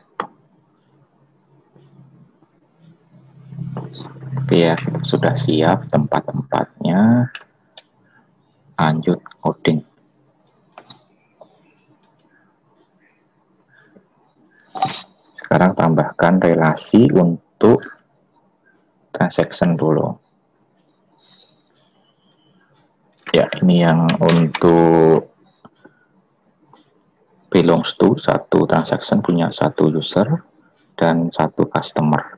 oke ya, sudah siap tempat-tempatnya. Lanjut coding. Sekarang tambahkan relasi untuk transaction dulu. Ya, ini yang untuk belongs to, satu transaction punya satu user dan satu customer.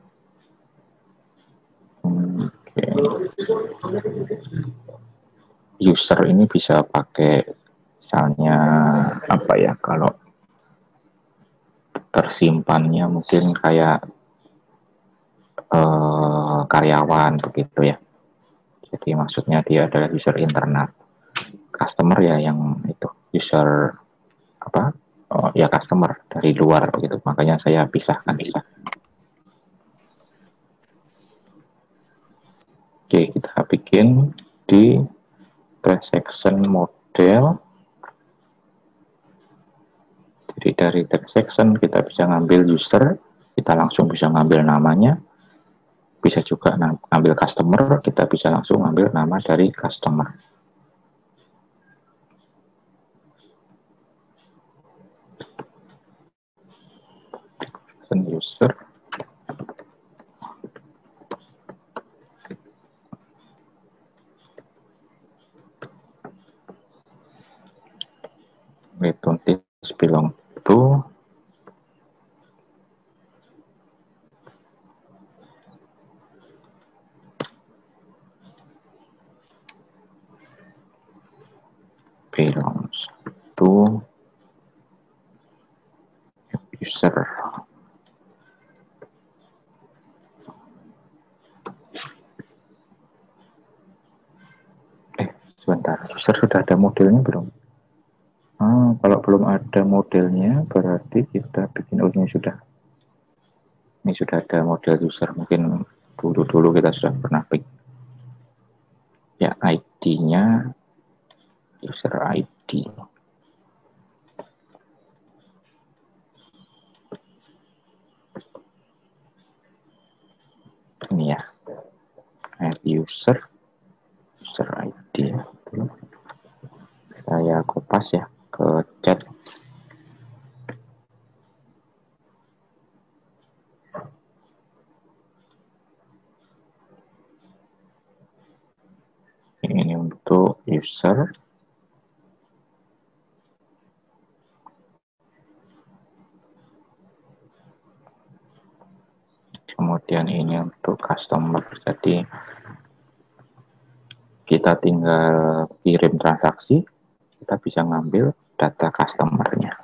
Okay. User ini bisa pakai misalnya apa ya, kalau tersimpannya mungkin kayak karyawan begitu ya. Jadi maksudnya dia adalah user internal. Customer ya yang itu user apa? Oh, ya customer dari luar begitu. Makanya saya pisahkan. Oke, kita bikin di transaction model. Jadi dari transaction kita bisa ngambil user, kita langsung bisa ngambil namanya. Bisa juga ngambil customer, kita bisa langsung ngambil nama dari customer. User return this belong to belongs to user. Sebentar, user sudah ada modelnya belum? Kalau belum ada modelnya, berarti kita bikin, oh ini sudah. Ini sudah ada model user, mungkin dulu kita sudah pernah bikin. Ya, ID-nya, user ID. Ini ya, add user ID. Saya kopas ya ke chat. Ini untuk user. Kemudian ini untuk customer. Jadi kita tinggal kirim transaksi, kita bisa ngambil data customer-nya.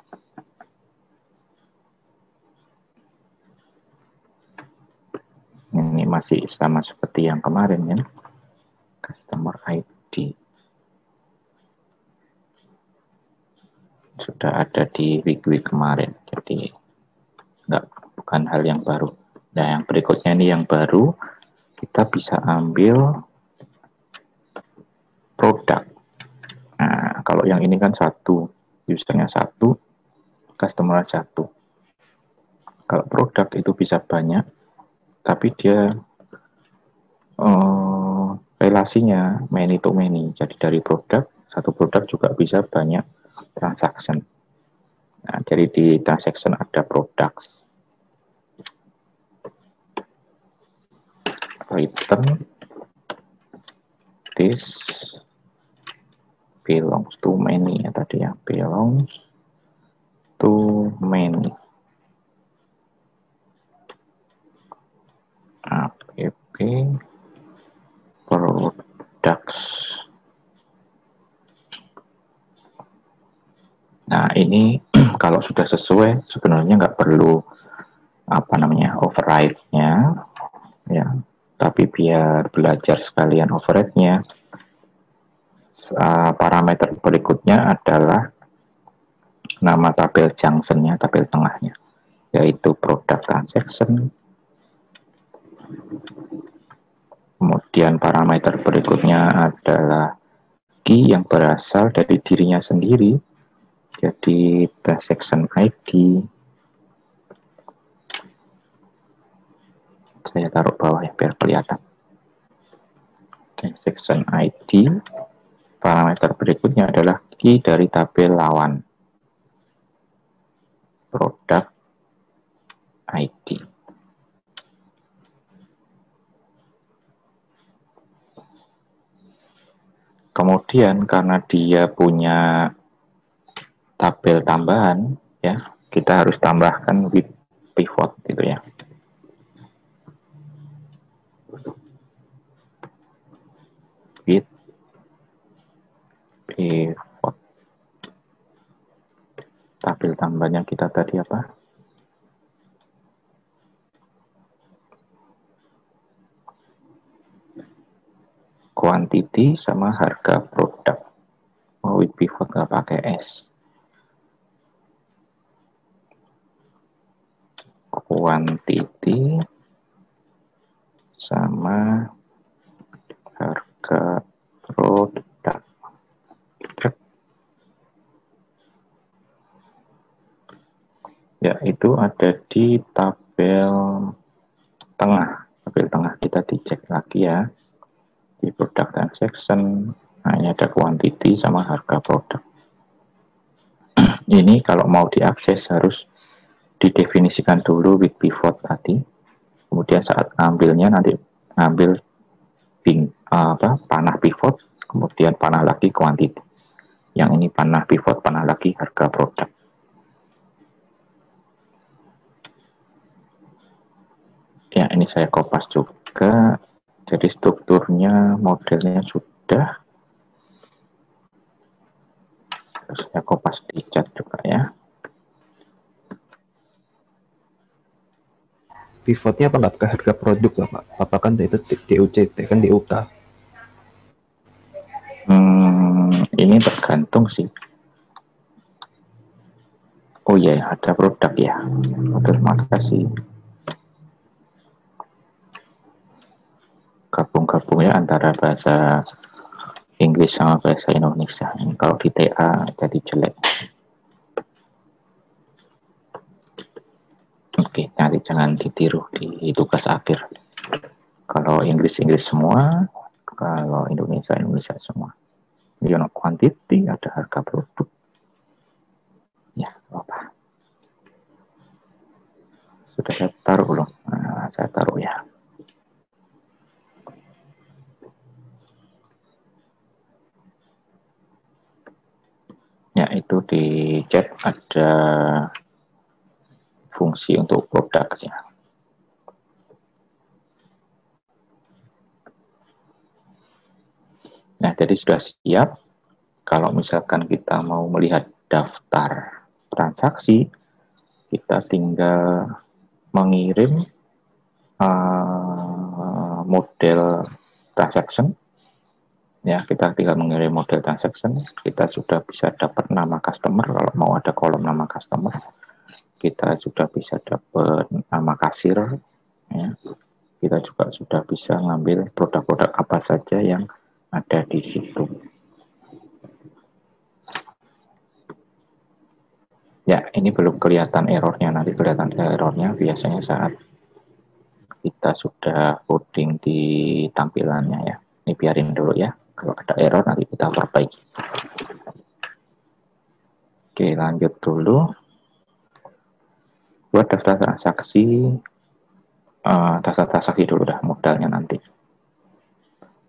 Ini masih sama seperti yang kemarin ya, customer ID. Sudah ada di week kemarin, jadi bukan hal yang baru. Nah, yang berikutnya ini yang baru, kita bisa ambil produk. Nah, kalau yang ini kan satu, usernya satu, customer satu. Kalau produk itu bisa banyak, tapi dia relasinya many to many. Jadi dari produk, satu produk juga bisa banyak transaction. Nah, jadi di transaction ada products. Return this belongs to many ya tadi ya, belongs to many. App products. Nah, ini kalau sudah sesuai sebenarnya nggak perlu override-nya ya, tapi biar belajar sekalian override-nya, parameter berikutnya adalah nama tabel junction-nya, tabel tengahnya, yaitu product transaction. Kemudian parameter berikutnya adalah key yang berasal dari dirinya sendiri, jadi transaction ID. Saya taruh bawah ya biar kelihatan. Transaction ID. Parameter berikutnya adalah key dari tabel lawan, product ID. Kemudian karena dia punya tabel tambahan ya, kita harus tambahkan with pivot gitu ya. With pivot. Tabel tambahnya kita tadi apa? quantity sama harga produk. Oh, with pivot nggak pakai S. Quantity sama harga produk. Ya, itu ada di tabel tengah. Tabel tengah kita dicek lagi ya. Di product transaction, nah ini ada quantity sama harga produk. Ini kalau mau diakses harus didefinisikan dulu with pivot tadi. Kemudian saat ngambilnya nanti ngambil panah pivot, kemudian panah lagi quantity. Yang ini panah pivot, panah lagi harga produk. Ya, ini saya kopas juga. Jadi strukturnya, modelnya sudah. Saya kopas di chat juga ya. Pivotnya apa nggak pakai harga produk lah Pak? Apa kan itu DUCT kan DUK? Ini tergantung sih. Oh iya, ada produk ya. Terima kasih. Gabung-gabung ya antara bahasa Inggris sama bahasa Indonesia. Ini kalau di TA jadi jelek. Oke, nanti jangan ditiru di tugas akhir. Kalau Inggris semua, kalau Indonesia semua. Unit quantity, ada harga produk. Ya, apa? Sudah saya taruh belum? Nah, saya taruh ya. Ya, itu di chat ada fungsi untuk produknya. Nah, jadi sudah siap. Kalau misalkan kita mau melihat daftar transaksi, kita tinggal mengirim model transaction. Ya, kita tinggal mengirim model transaction, kita sudah bisa dapat nama customer. Kalau mau ada kolom nama customer, kita sudah bisa dapat nama kasir. Ya. Kita juga sudah bisa ngambil produk-produk apa saja yang ada di situ. Ya, ini belum kelihatan errornya. Nanti kelihatan errornya biasanya saat kita sudah coding di tampilannya ya. Ini biarin dulu ya. Kalau ada error nanti kita perbaiki. Oke, lanjut dulu. Buat daftar transaksi, dulu dah modalnya nanti.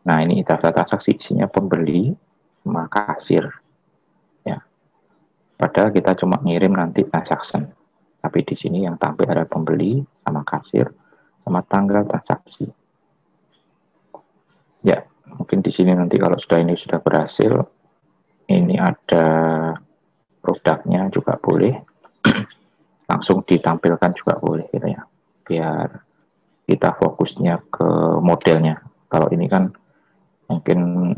Nah, ini daftar transaksi isinya pembeli sama kasir. Ya. Padahal kita cuma ngirim nanti transaction. Tapi di sini yang tampil ada pembeli sama kasir sama tanggal transaksi. Ya, mungkin di sini nanti kalau ini sudah berhasil, ini ada produknya juga boleh, langsung ditampilkan juga boleh gitu ya, biar kita fokusnya ke modelnya. Kalau ini kan mungkin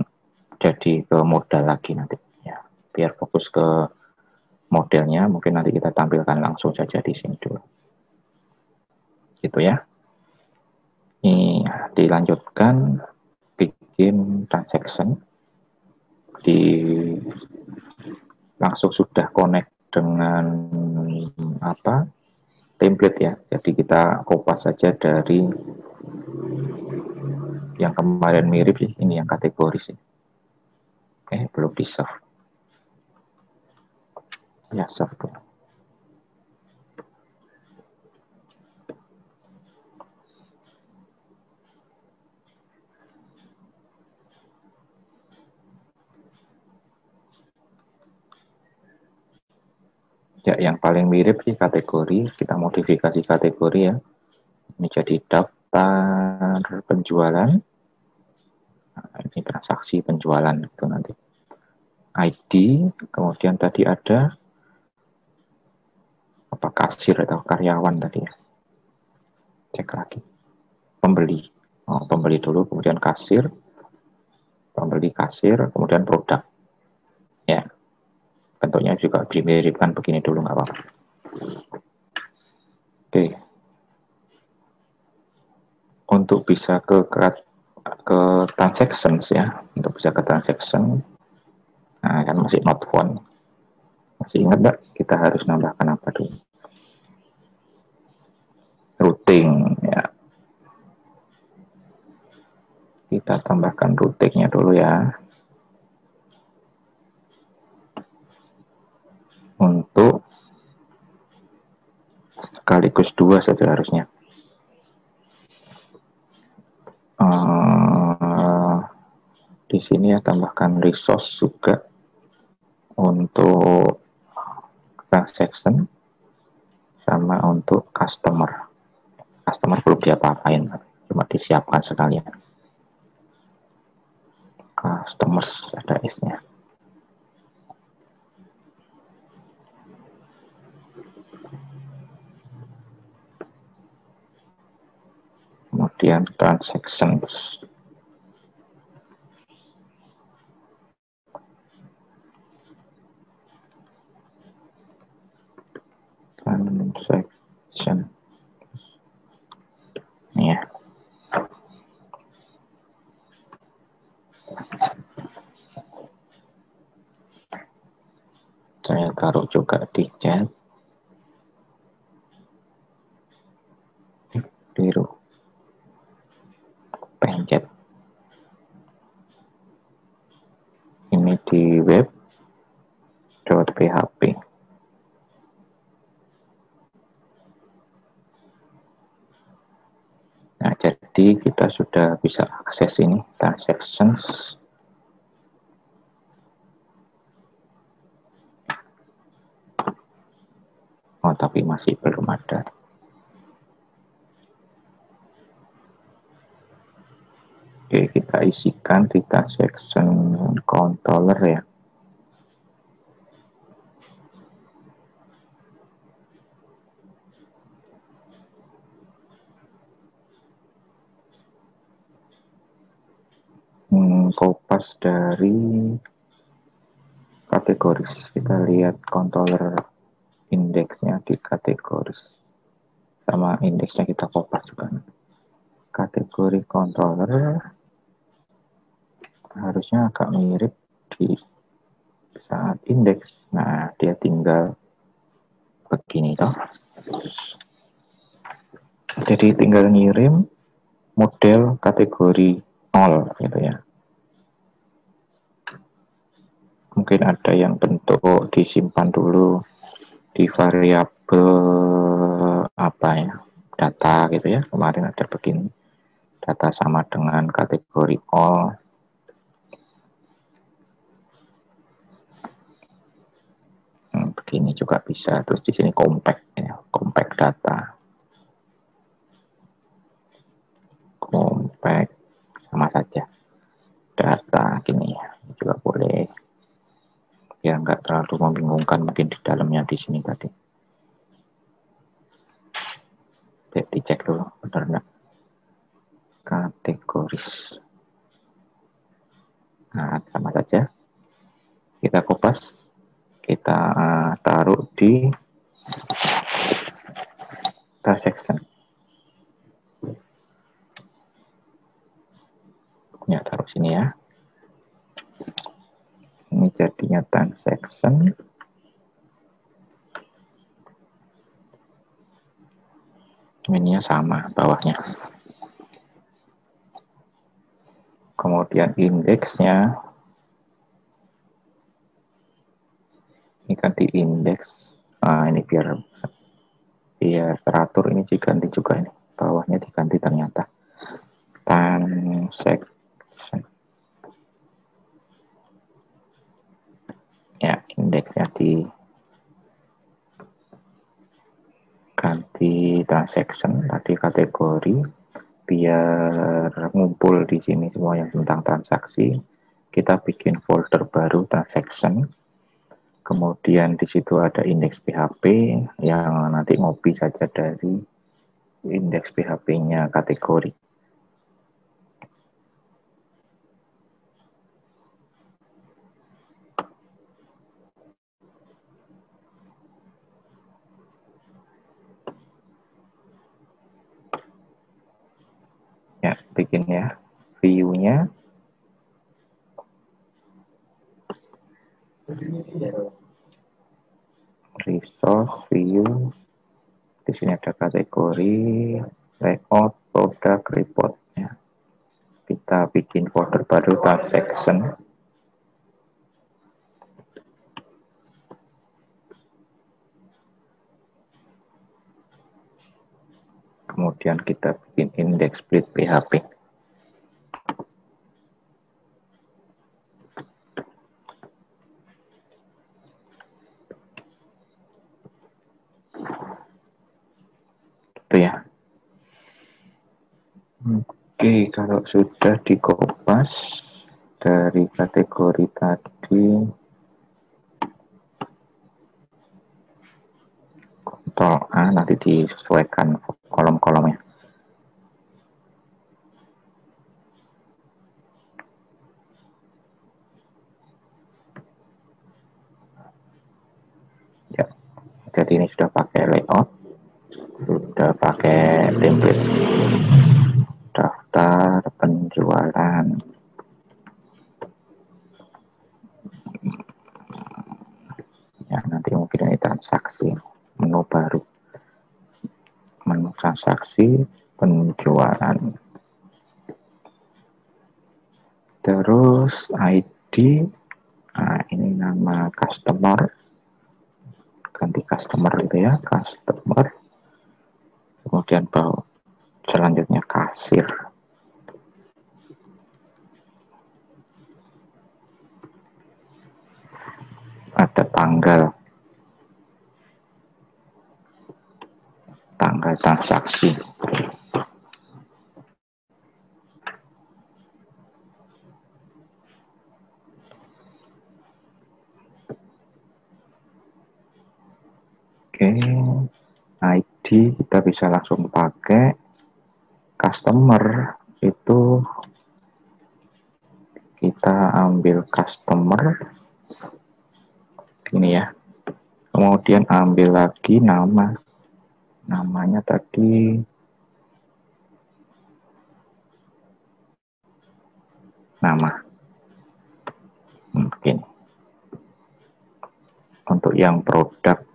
jadi ke modal lagi nanti ya, biar fokus ke modelnya, mungkin nanti kita tampilkan langsung saja di sini dulu gitu ya. Ini dilanjutkan bikin transaction, langsung sudah connect dengan template ya. Jadi kita kopas saja dari yang kemarin mirip sih, ini yang kategori sih. Oke, belum di save. Ya, save dulu. Ya, yang paling mirip sih kategori, kita modifikasi kategori ya. Ini jadi daftar penjualan. Nah, ini transaksi penjualan itu nanti. ID, kemudian tadi ada apa kasir atau karyawan tadi ya. Cek lagi. Pembeli. Oh, pembeli dulu, kemudian kasir. pembeli, kasir, kemudian produk. Ya, bentuknya juga dimiripkan begini dulu, nggak apa-apa. Oke. Untuk bisa ke transactions ya, untuk bisa ke transaction, nah kan masih not found. Masih ingat nggak? Kita harus nambahkan apa dulu? Routing ya. Kita tambahkan routingnya dulu ya. Untuk sekaligus 2 saja harusnya. Di sini ya tambahkan resource juga untuk transaction sama untuk customer. Customer belum diapa-apain, cuma disiapkan sekalian. Customers ada S-nya. Kemudian transactions. Transaction. Ya. Saya taruh juga di chat. Biru. Pencet. Ini di web.php. Nah, jadi kita sudah bisa akses ini, transactions. Oh, tapi masih belum ada. Oke, kita isikan di transaction controller ya. Kopas dari kategoris. Kita lihat controller indeksnya di kategoris. Sama indeksnya kita kopas juga. Kategori controller harusnya agak mirip di saat indeks. Nah, dia tinggal begini toh. Jadi tinggal ngirim model kategori 0 gitu ya. Mungkin ada yang bentuk disimpan dulu di variabel apa ya, data gitu ya. Kemarin ada begini, data sama dengan kategori all. Begini juga bisa. Terus di sini compact ya, compact data, compact sama saja data gini ya, juga boleh. Ya nggak terlalu membingungkan mungkin di dalamnya di sini tadi. Jadi cek dulu benar nggak kategoris. Nah, sama saja. Kita kopas, kita taruh di transaction. Ya, taruh sini ya. Ini jadinya transaction. Ininya sama bawahnya. Kemudian indeksnya. Ini kan di indeks. Nah, ini biar teratur, ini diganti juga ini. Bawahnya diganti ternyata. Transaction. Ya, indeksnya diganti transaction, tadi kategori, biar ngumpul di sini semua yang tentang transaksi. Kita bikin folder baru transaction. Kemudian di situ ada indeks PHP yang nanti ngopi saja dari indeks PHP-nya kategori. bikin ya view-nya. Resource view. Di sini ada kategori, layout, produk, report-nya. Kita bikin folder baru transaction. Kemudian kita bikin index split PHP. Itu ya. Oke, kalau sudah dikopas dari kategori tadi, Ctrl A, nanti disesuaikan kolom-kolomnya. Ya, jadi ini sudah pakai layout, sudah pakai template, daftar penjualan. Ya, nanti mungkin ini transaksi, menu baru, menu transaksi penjualan. Terus ID, nah ini nama customer, ganti customer gitu ya, customer. Kemudian bawah selanjutnya kasir. Ada tanggal transaksi. Oke, ID kita bisa langsung pakai. Customer itu kita ambil customer ini ya. Kemudian ambil lagi namanya tadi nama. Mungkin untuk yang produk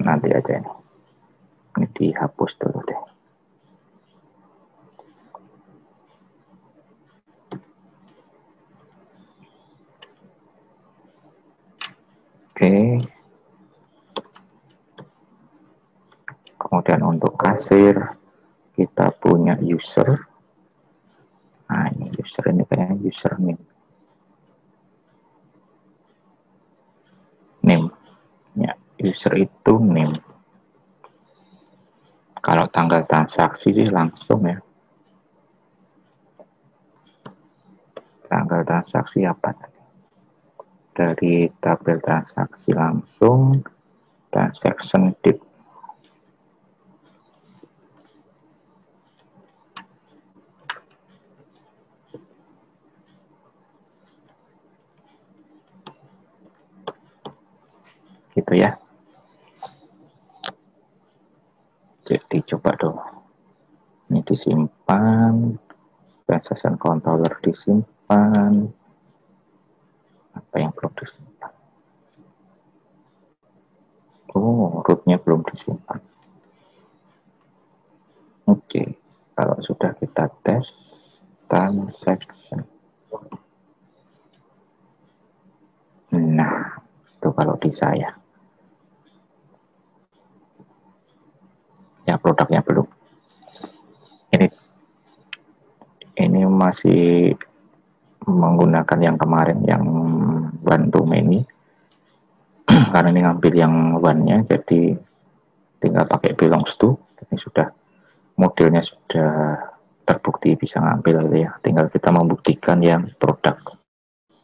nanti aja ini. Ini dihapus dulu deh. Oke. Kemudian untuk kasir kita punya user. Nah, ini user ini kayaknya username. Name. Ya, user itu name. Kalau tanggal transaksi sih langsung ya. Tanggal transaksi apa tadi? Dari tabel transaksi langsung transaction date. Gitu ya. Jadi coba dong. Ini disimpan. Transaction controller disimpan. Apa yang belum disimpan? Oh, rootnya belum disimpan. Oke, kalau sudah kita tes transaction. Nah, itu kalau di saya. Ya, produknya belum. Ini masih menggunakan yang kemarin, yang one to many. Karena ini ngambil yang one-nya, jadi tinggal pakai belongs to. Ini sudah modelnya sudah terbukti bisa ngambil gitu ya. Tinggal kita membuktikan yang produk,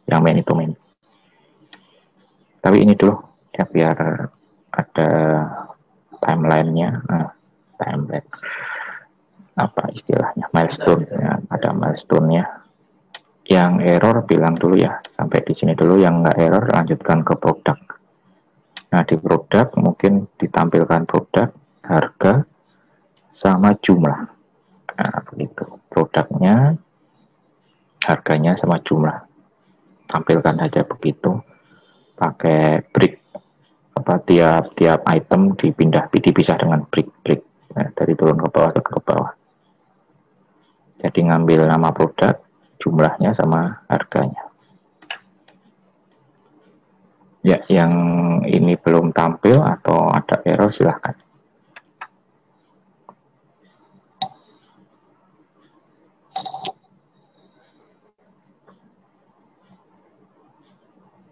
yang many to many. Tapi ini dulu ya biar ada timeline-nya. Nah, timeline apa istilahnya, milestone ya, ada milestone-nya. Yang error bilang dulu ya, sampai di sini dulu. Yang nggak error lanjutkan ke produk. Nah, di produk mungkin ditampilkan produk, harga, sama jumlah. Nah, begitu. Produknya, harganya sama jumlah. Tampilkan saja begitu. Pakai break, tiap item dipisah dengan break. Nah, dari turun ke bawah ke bawah. Jadi ngambil nama produk, jumlahnya sama harganya. Ya, yang ini belum tampil atau ada error silahkan.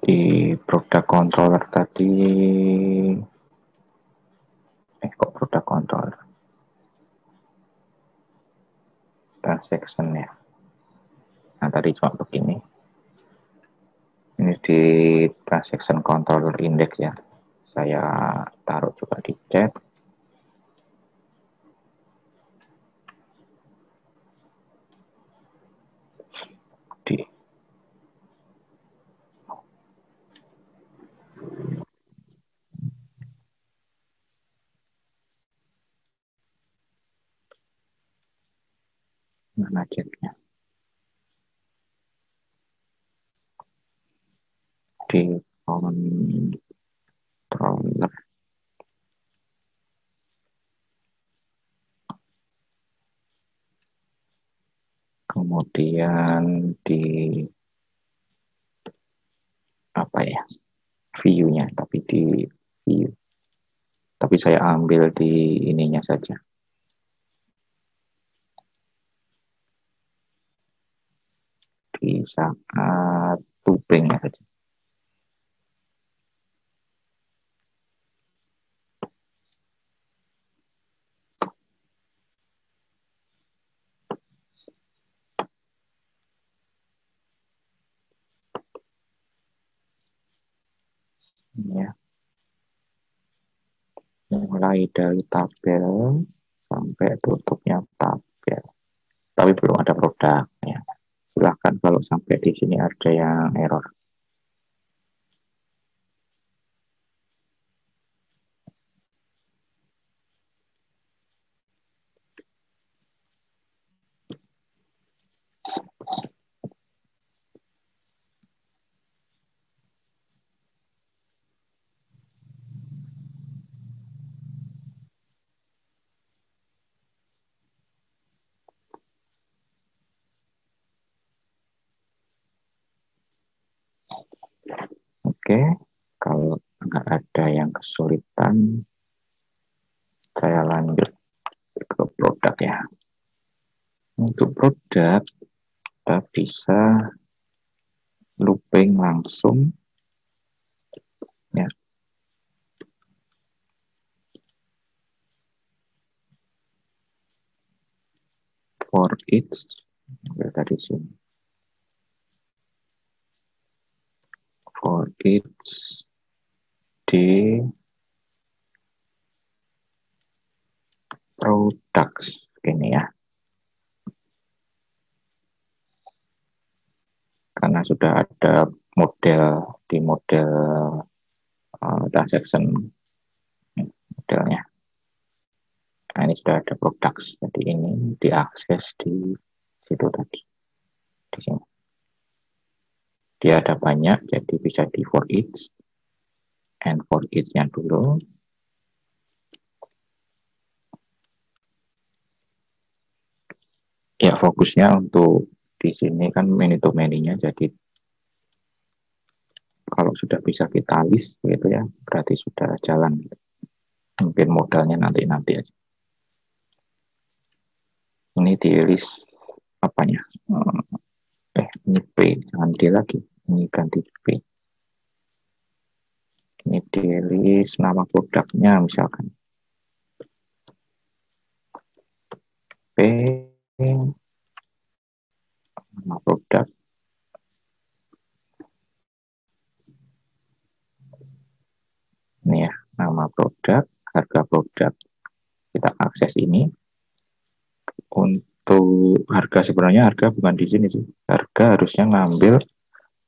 Di produk controller tadi, kok produk controller? Transaction ya. Nah, tadi cuma begini. Ini di transaction controller index ya. Saya taruh juga di chat. Di mana chatnya? Di controller. Kemudian di apa ya? View-nya, tapi di view. Tapi saya ambil di ininya saja. Di saat looping-nya saja. Ya. Mulai dari tabel sampai tutupnya tabel. Tapi belum ada produk ya. Silahkan kalau sampai di sini ada yang error. Oke, kalau nggak ada yang kesulitan, saya lanjut ke produk ya. Untuk produk, kita bisa looping langsung ya. For each, dari sini. For each di products ini ya. Karena sudah ada model transaction modelnya. Nah, ini sudah ada products. Jadi ini diakses di situ tadi. Di sini. Dia ada banyak, jadi bisa di for each. And for each-nya dulu. Ya, fokusnya untuk di sini kan many to many-nya, jadi kalau sudah bisa kita list gitu ya, berarti sudah jalan. Mungkin modalnya nanti aja. Ini di list apanya? Ini P, jangan D lagi. Ini ganti P. Ini di list nama produknya misalkan. P, nama produk. Ini ya, nama produk, harga produk. Kita akses ini. Untuk harga sebenarnya harga bukan di sini sih. Harga harusnya ngambil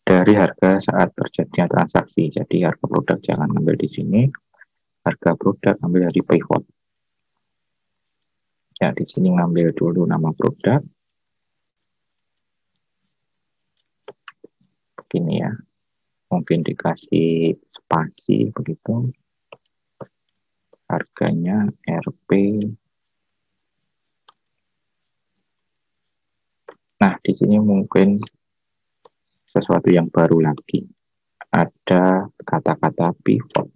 dari harga saat terjadinya transaksi. Jadi harga produk jangan ngambil di sini. Harga produk ambil dari pivot. Ya, di sini ngambil dulu nama produk. Begini ya. Mungkin dikasih spasi begitu. Harganya RP. Nah, di sini mungkin sesuatu yang baru lagi. Ada kata-kata pivot.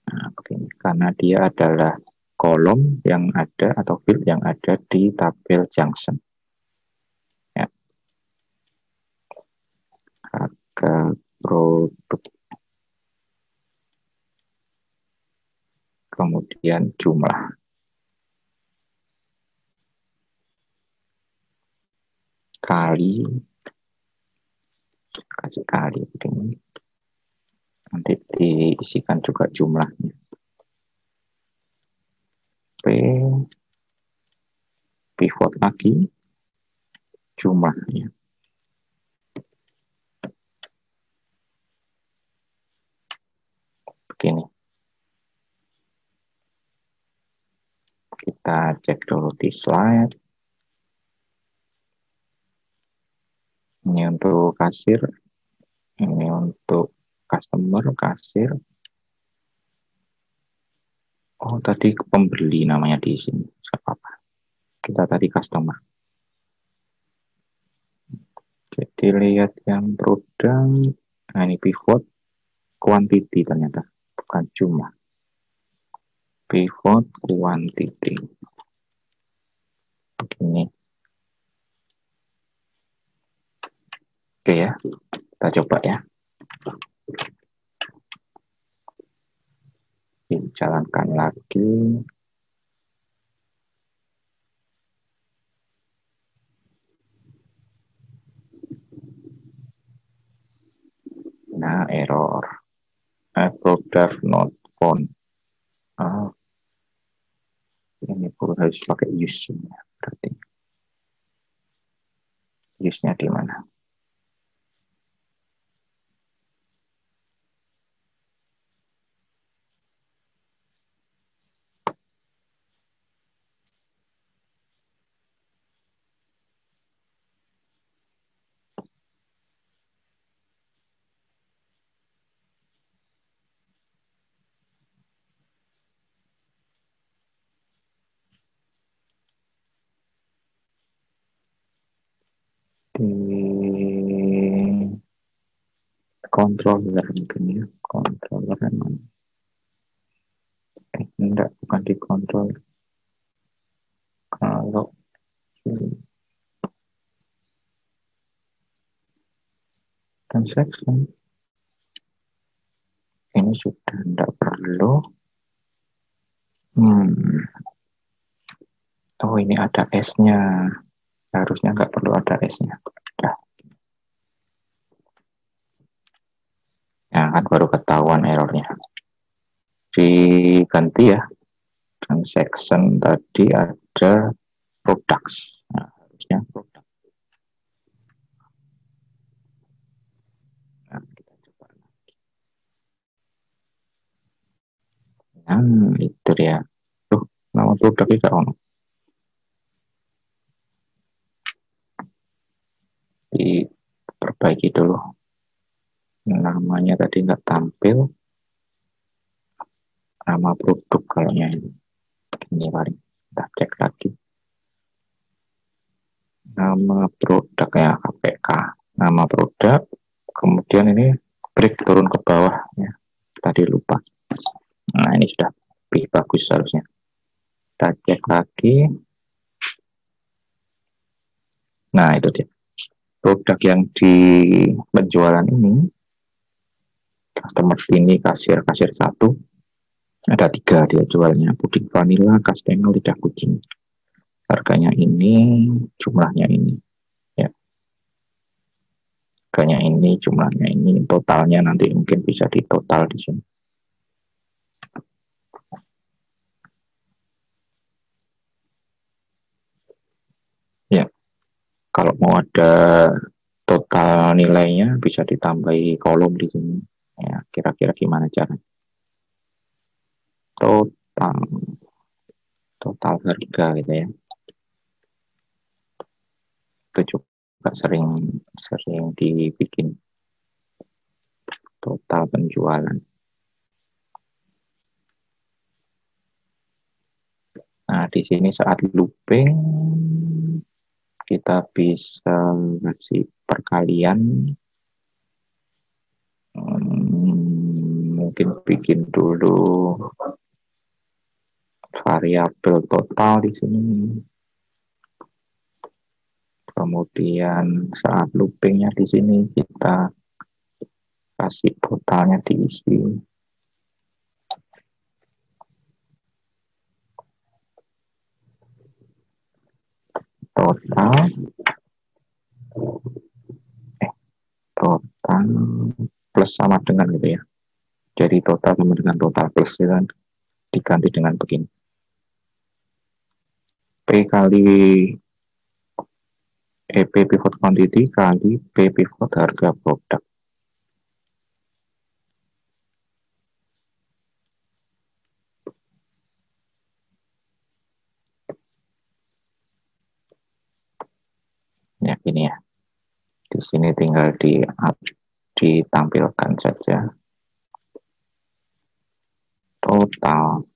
Nah, begini. Karena dia adalah kolom yang ada atau field yang ada di tabel junction. Ya. Harga produk. Kemudian jumlah. Kali. Kasih kali begini. Nanti diisikan juga jumlahnya. P. Pivot lagi. Jumlahnya. Begini. Kita cek dulu di slide. Ini untuk kasir. Ini untuk customer, kasir. Oh, tadi pembeli namanya di sini. Apa-apa. Kita tadi customer. Jadi lihat yang produk. Nah, ini pivot. Quantity ternyata. Bukan jumlah. Pivot quantity. Begini. Oke ya. Kita coba ya. Dijalankan lagi. Nah, error. Product not found. Oh, ini perlu harus pakai use-nya. Berarti use-nya di mana? Di controller mungkin ya. Controller mana? Enggak, bukan di controller. Kalau transaction ini sudah tidak perlu. Oh, ini ada S-nya. Harusnya nggak perlu ada S-nya. Ya kan baru ketahuan errornya. Diganti ya. Transaction tadi ada products. Nah, harusnya produk. Nah, kita coba lagi. Nah, itu dia. Tuh, nama produk bisa ono. Diperbaiki dulu. Namanya tadi nggak tampil. Nama produk kalau ini paling. Kita cek lagi. Nama produk ya KPK. Nama produk. Kemudian ini break turun ke bawah ya. Tadi lupa. Nah, ini sudah lebih bagus harusnya. Kita cek lagi. Nah, itu dia. Produk yang di penjualan ini, customer ini kasir 1. Ada 3 dia jualnya. Puding vanilla, kastengel, lidah kucing. Harganya ini, jumlahnya ini. Ya. Harganya ini, jumlahnya ini. Totalnya nanti mungkin bisa ditotal di sini. Ya, kalau mau ada total nilainya bisa ditambahi kolom di sini. Ya, kira-kira gimana cara? Total. total harga gitu ya. Itu juga sering dibikin total penjualan. Nah, di sini saat looping kita bisa ngasih perkalian. Mungkin bikin dulu variabel total di sini. Kemudian saat loopingnya di sini kita kasih totalnya diisi. Total plus sama dengan gitu ya. Jadi total sama dengan total plus ya, diganti dengan begini. P kali P pivot quantity kali P pivot harga produk. Ya ini ya. Di sini tinggal ditampilkan saja total.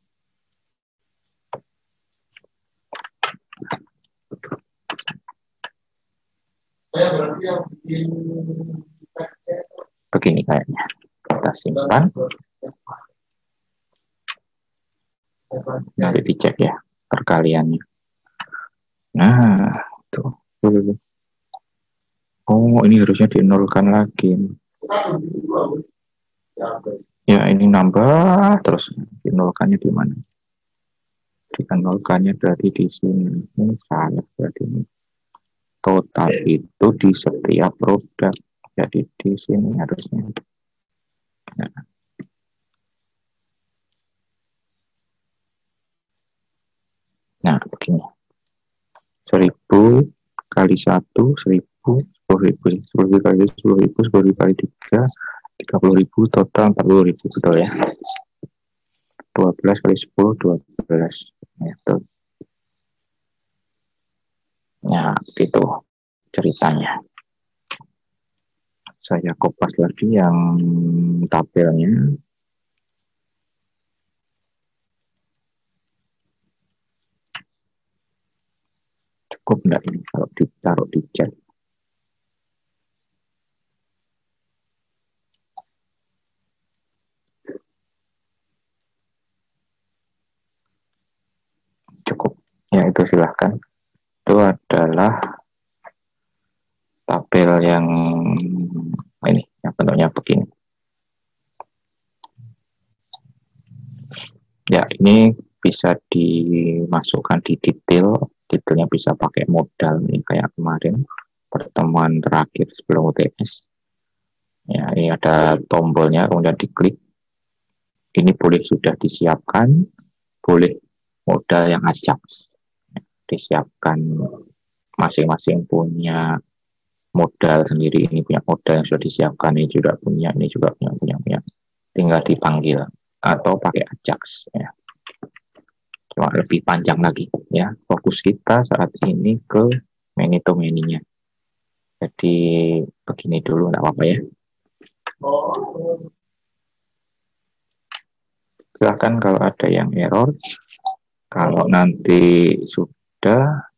Begini kayaknya. Kita simpan. Nanti dicek ya perkaliannya. Nah, tuh. Oh, ini harusnya dinolkan lagi. Ya, ini nambah terus dinolkannya di mana? Dinolkannya berarti di sini. Ini salah berarti ini. Total itu di setiap produk. Jadi di sini harusnya. Nah, begini. 1000 kali 1, 1000, 10.000, 10.000 kali 10.000, 10.000 kali 3, 30.000, total 40.000, betul ya. 12 kali 10, 12. Itu. Ya, gitu ceritanya. Saya kopas lagi yang tabelnya. Cukup enggak ini kalau ditaruh di chat? Cukup. Ya, itu silahkan. Itu adalah tabel yang ini, yang bentuknya begini. Ya, ini bisa dimasukkan di detailnya bisa pakai modal nih kayak kemarin pertemuan terakhir sebelum UTS. Ya, ini ada tombolnya, kemudian diklik. Ini boleh sudah disiapkan, boleh modal yang acak. Disiapkan masing-masing punya modal sendiri, ini punya modal yang sudah disiapkan, ini juga punya, ini juga punya. Tinggal dipanggil atau pakai Ajax ya. Cuma lebih panjang lagi ya. Fokus kita saat ini ke many to many-nya. Jadi begini dulu enggak apa-apa ya. Silahkan kalau ada yang error. Kalau nanti sudah,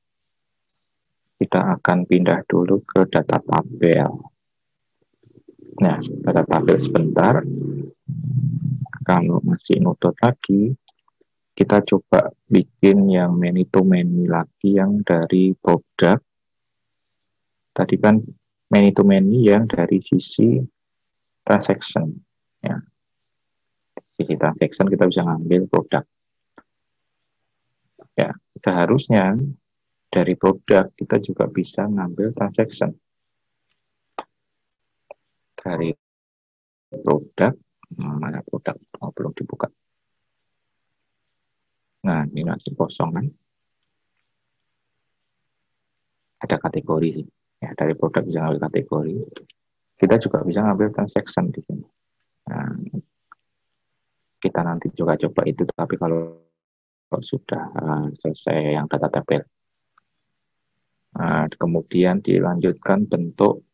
kita akan pindah dulu ke data tabel. Nah, data tabel sebentar. Kalau masih nutut lagi, kita coba bikin yang many to many lagi yang dari produk. Tadi kan many to many yang dari sisi transaction. Ya. Sisi transaction kita bisa ngambil produk. Ya, seharusnya dari produk kita juga bisa ngambil transaction. Dari produk, mana produk? Oh, belum dibuka. Nah, ini masih kosong kan? Ada kategori sih. Ya, dari produk bisa ngambil kategori. Kita juga bisa ngambil transaction di sini. Nah, kita nanti juga coba itu, tapi kalau kalau sudah selesai yang data tabel. Nah, kemudian dilanjutkan bentuk.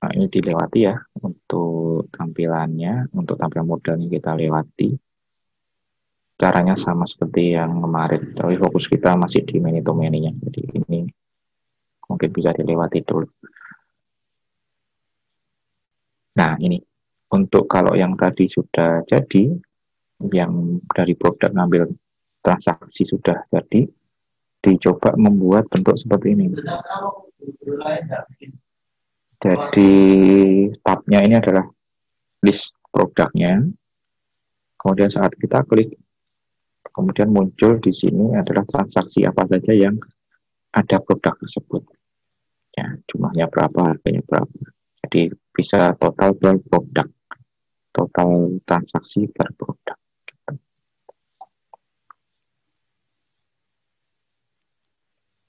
Nah, ini dilewati ya untuk tampilannya, untuk tampilan modelnya kita lewati. Caranya sama seperti yang kemarin, tapi fokus kita masih di many to many-nya. Jadi ini mungkin bisa dilewati dulu. Nah, ini untuk kalau yang tadi sudah jadi, yang dari produk ngambil transaksi sudah jadi, dicoba membuat bentuk seperti ini. Jadi tabnya ini adalah list produknya. Kemudian saat kita klik, kemudian muncul di sini adalah transaksi apa saja yang ada produk tersebut. Ya, jumlahnya berapa, harganya berapa. Jadi bisa total per produk, total transaksi per produk.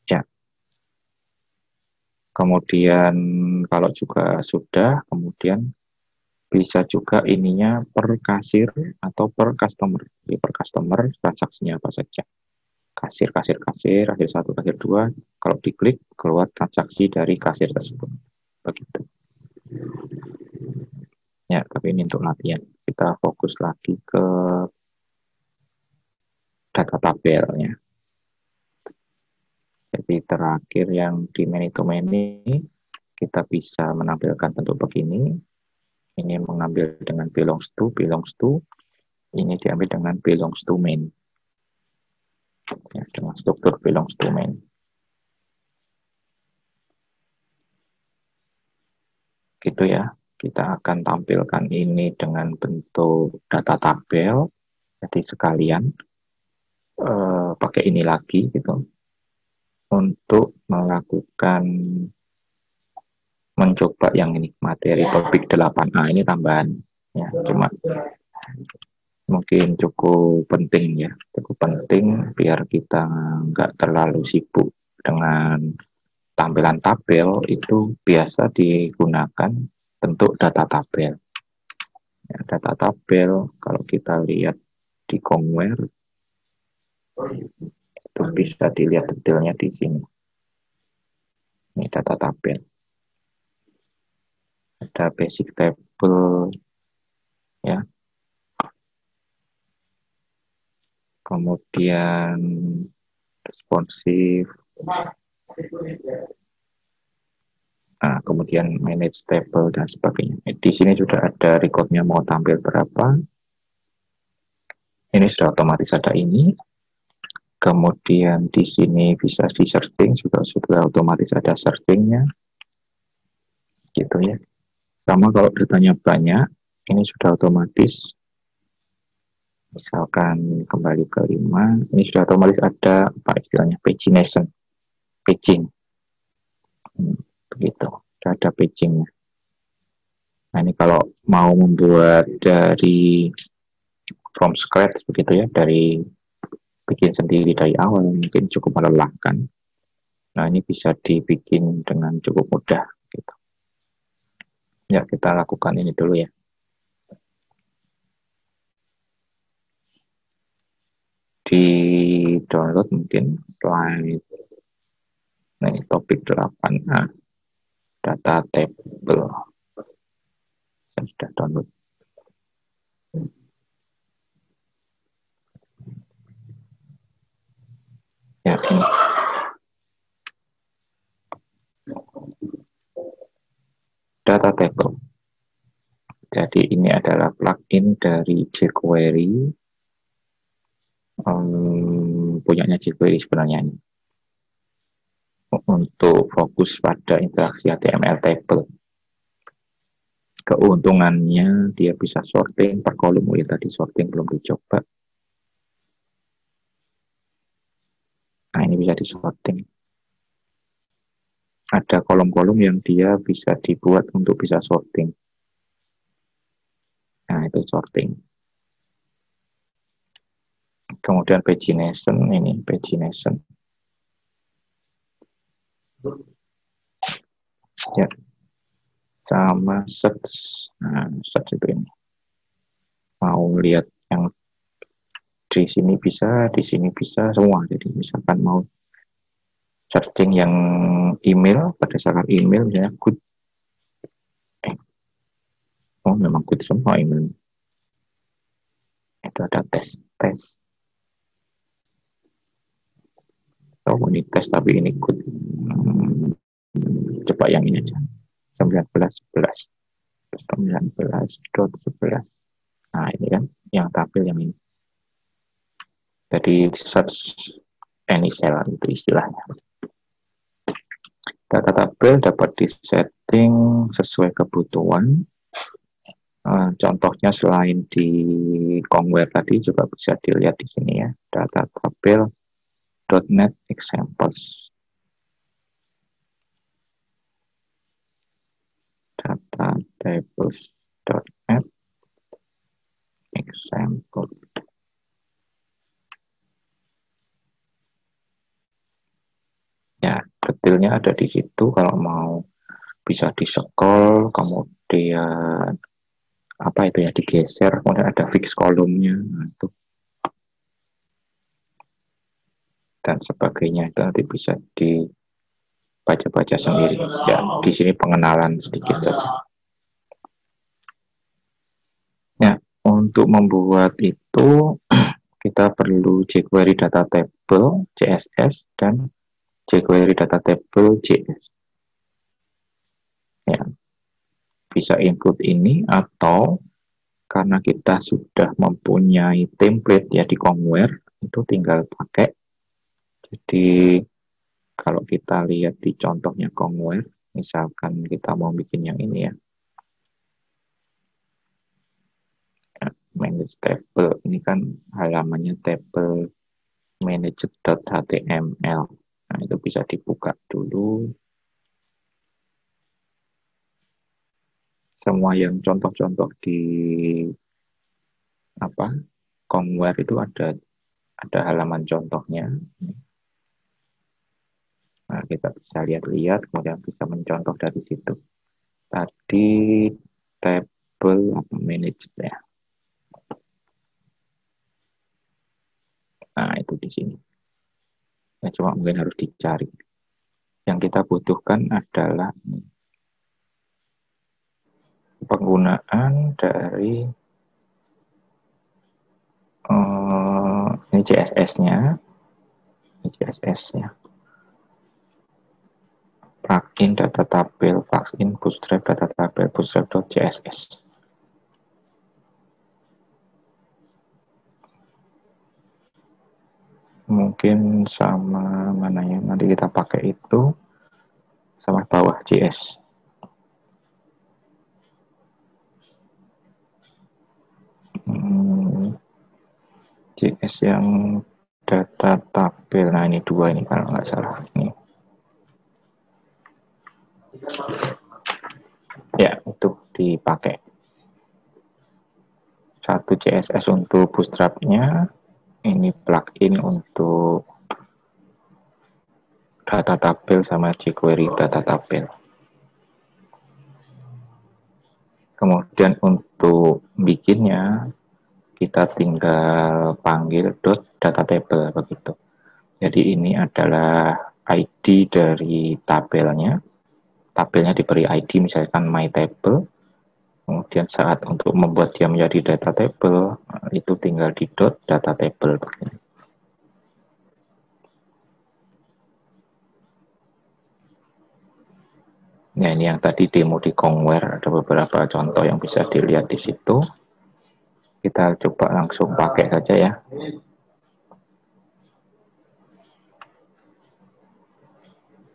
Ya. Kemudian kalau juga sudah, kemudian bisa juga ininya per kasir atau per customer. Jadi per customer transaksinya apa saja. Kasir, kasir, kasir 1, kasir 2. Kalau diklik, keluar transaksi dari kasir tersebut. Begitu. Ya, tapi ini untuk latihan. Kita fokus lagi ke data tabelnya. Jadi terakhir yang di many to many, kita bisa menampilkan bentuk begini. Ini mengambil dengan belongs to. Ini diambil dengan belongs to main. Ya, dengan struktur belongs to main. Gitu ya. Kita akan tampilkan ini dengan bentuk data tabel. Jadi sekalian pakai ini lagi gitu. Untuk melakukan mencoba yang ini materi topik 8A ini tambahan ya, cuma mungkin cukup penting ya, cukup penting biar kita nggak terlalu sibuk dengan tampilan tabel. Itu biasa digunakan bentuk data tabel ya. Data tabel kalau kita lihat di Comware itu bisa dilihat detailnya di sini. Ini data tabel, ada basic table ya, kemudian responsif, nah, kemudian manage table dan sebagainya. Di sini sudah ada recordnya mau tampil berapa. Ini sudah otomatis ada ini. Kemudian di sini bisa di searching, sudah otomatis ada searchingnya, gitu ya. Sama kalau datanya banyak, ini sudah otomatis. Misalkan kembali ke 5, ini sudah otomatis ada apa istilahnya pagination, paging, begitu. Sudah ada pagingnya. Nah ini kalau mau membuat dari from scratch begitu ya, dari bikin sendiri dari awal mungkin cukup melelahkan. Nah ini bisa dibikin dengan cukup mudah gitu. Ya kita lakukan ini dulu ya. Di download mungkin slide. Nah ini topik 8A data table. Saya sudah download. Ya ini. Data table. Jadi ini adalah plugin dari jQuery. Punyanya jQuery sebenarnya ini. Untuk fokus pada interaksi HTML table. Keuntungannya dia bisa sorting per kolom. Ya tadi sorting belum dicoba. Nah ini bisa disorting. Ada kolom-kolom yang dia bisa dibuat untuk bisa sorting. Nah itu sorting. Kemudian pagination, ini pagination. Ya. Sama search. Nah search itu ini. Mau lihat yang di sini bisa semua. Jadi misalkan mau searching yang email, berdasarkan email, misalnya good, oh memang good semua email. Itu ada tes. Oh ini tes tapi ini good. Coba yang ini aja. 19.11. Nah ini kan yang tampil yang ini. Jadi search any cell itu istilahnya. Data tabel dapat disetting sesuai kebutuhan. Contohnya selain di Kongware tadi juga bisa dilihat di sini ya. Data tabel .NET examples. Data tables.net example. Ya, detailnya ada di situ. Kalau mau bisa di scroll, kemudian apa itu ya digeser, kemudian ada fix kolomnya, nah, itu dan sebagainya itu nanti bisa dibaca-baca sendiri. Ya, di sini pengenalan sedikit saja. Ya, untuk membuat itu kita perlu jQuery data table CSS dan jQuery data table JS. Ya, bisa input ini atau karena kita sudah mempunyai template ya di Kongware, itu tinggal pakai. Jadi kalau kita lihat di contohnya Kongware, misalkan kita mau bikin yang ini ya, manage table, ini kan halamannya table manage.html. Nah, itu bisa dibuka dulu. Semua yang contoh-contoh di Kongware itu ada halaman contohnya. Nah, kita bisa lihat-lihat, kemudian bisa mencontoh dari situ. Tadi table manage ya. Nah, itu di sini. Ya, cuma mungkin harus dicari. Yang kita butuhkan adalah penggunaan dari ini CSS-nya. CSS-nya. Plugin data tabel, plugin bootstrap data tabel, bootstrap.css. Mungkin sama mana ya, nanti kita pakai itu sama bawah JS. JS yang data tabel, nah ini dua ini kalau nggak salah ini. Ya, itu dipakai. Satu CSS untuk bootstrapnya, ini plugin untuk data tabel sama jQuery data tabel. Kemudian untuk bikinnya, kita tinggal panggil data table begitu. Jadi ini adalah ID dari tabelnya. Tabelnya diberi ID misalkan my table. Kemudian saat untuk membuat dia menjadi data table, itu tinggal di data table begini. Nah, ini yang tadi demo di Kongware, ada beberapa contoh yang bisa dilihat di situ. Kita coba langsung pakai saja ya.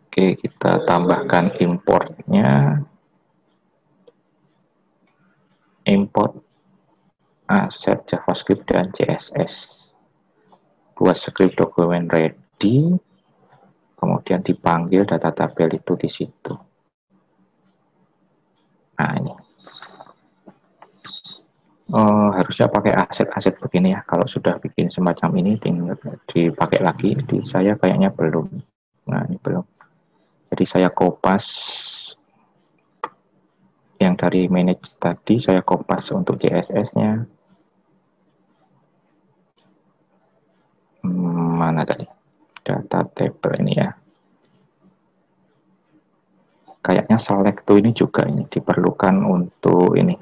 Oke, kita tambahkan importnya. Import aset JavaScript dan CSS. Buat script dokumen ready, kemudian dipanggil data tabel itu di situ. Nah, ini. Harusnya pakai aset-aset begini ya. Kalau sudah bikin semacam ini, tinggal dipakai lagi. Di saya kayaknya belum. Nah, ini belum. Jadi saya kopas yang dari manage tadi, saya kopas untuk CSS-nya. mana tadi? Data table ini ya. Kayaknya select to ini juga ini diperlukan untuk ini.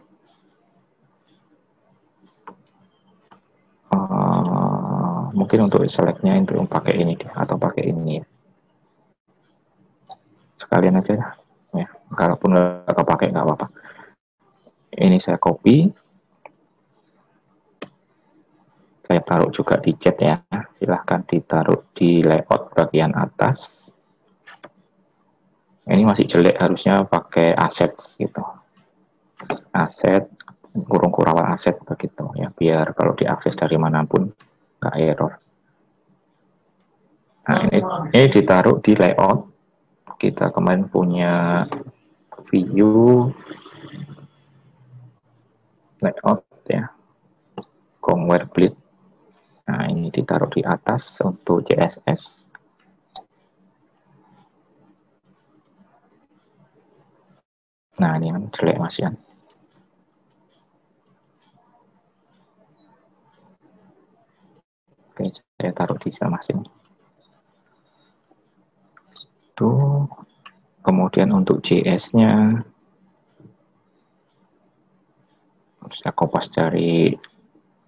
Mungkin untuk selectnya itu pakai ini atau pakai ini ya. Sekalian aja ya. Kalaupun nggak pakai nggak apa-apa. Ini saya copy. Saya taruh juga di chat ya. Silahkan ditaruh di layout bagian atas. Ini masih jelek, harusnya pakai aset gitu. Aset, kurung kurawal aset begitu ya. Biar kalau diakses dari manapun nggak error. Nah ini ditaruh di layout. Kita kemarin punya view layout ya. Conware-Bleed. Nah, ini ditaruh di atas untuk CSS. Nah, ini kan jelek Mas ya. Oke, saya taruh di masing. Tuh. Kemudian untuk JS-nya saya kopas dari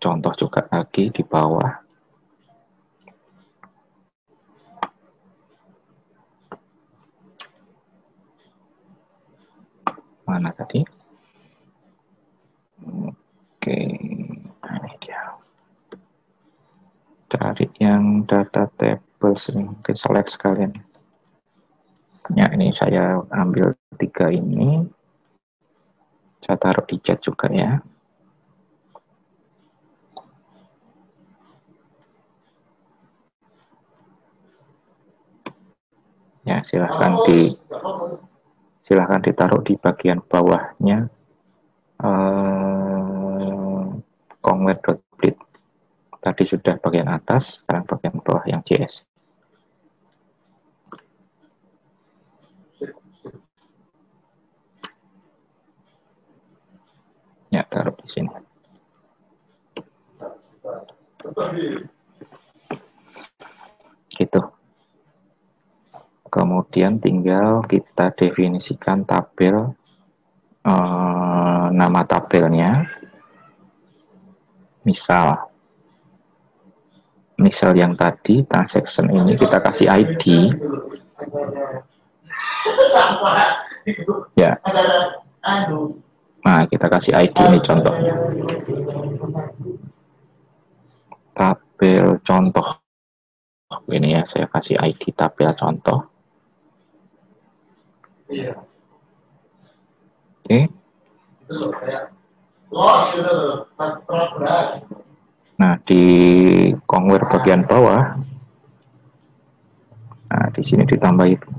contoh juga lagi di bawah. Mana tadi? Oke, nah ini dia. Cari yang data table sering ke select sekalian. Ya, ini saya ambil 3 ini. Saya taruh di chat juga ya. Ya, silahkan ditaruh di bagian bawahnya conware.bleed. Tadi sudah bagian atas, sekarang bagian bawah yang JS. Ya, taruh di sini. Gitu. Kemudian tinggal kita definisikan tabel, nama tabelnya. Misal yang tadi transaction ini kita kasih ID. Ya. Nah, kita kasih ID ini contoh. Tabel contoh. Ini ya, saya kasih ID tabel contoh. Oke. Nah, di Conware bagian bawah, nah di sini ditambah itu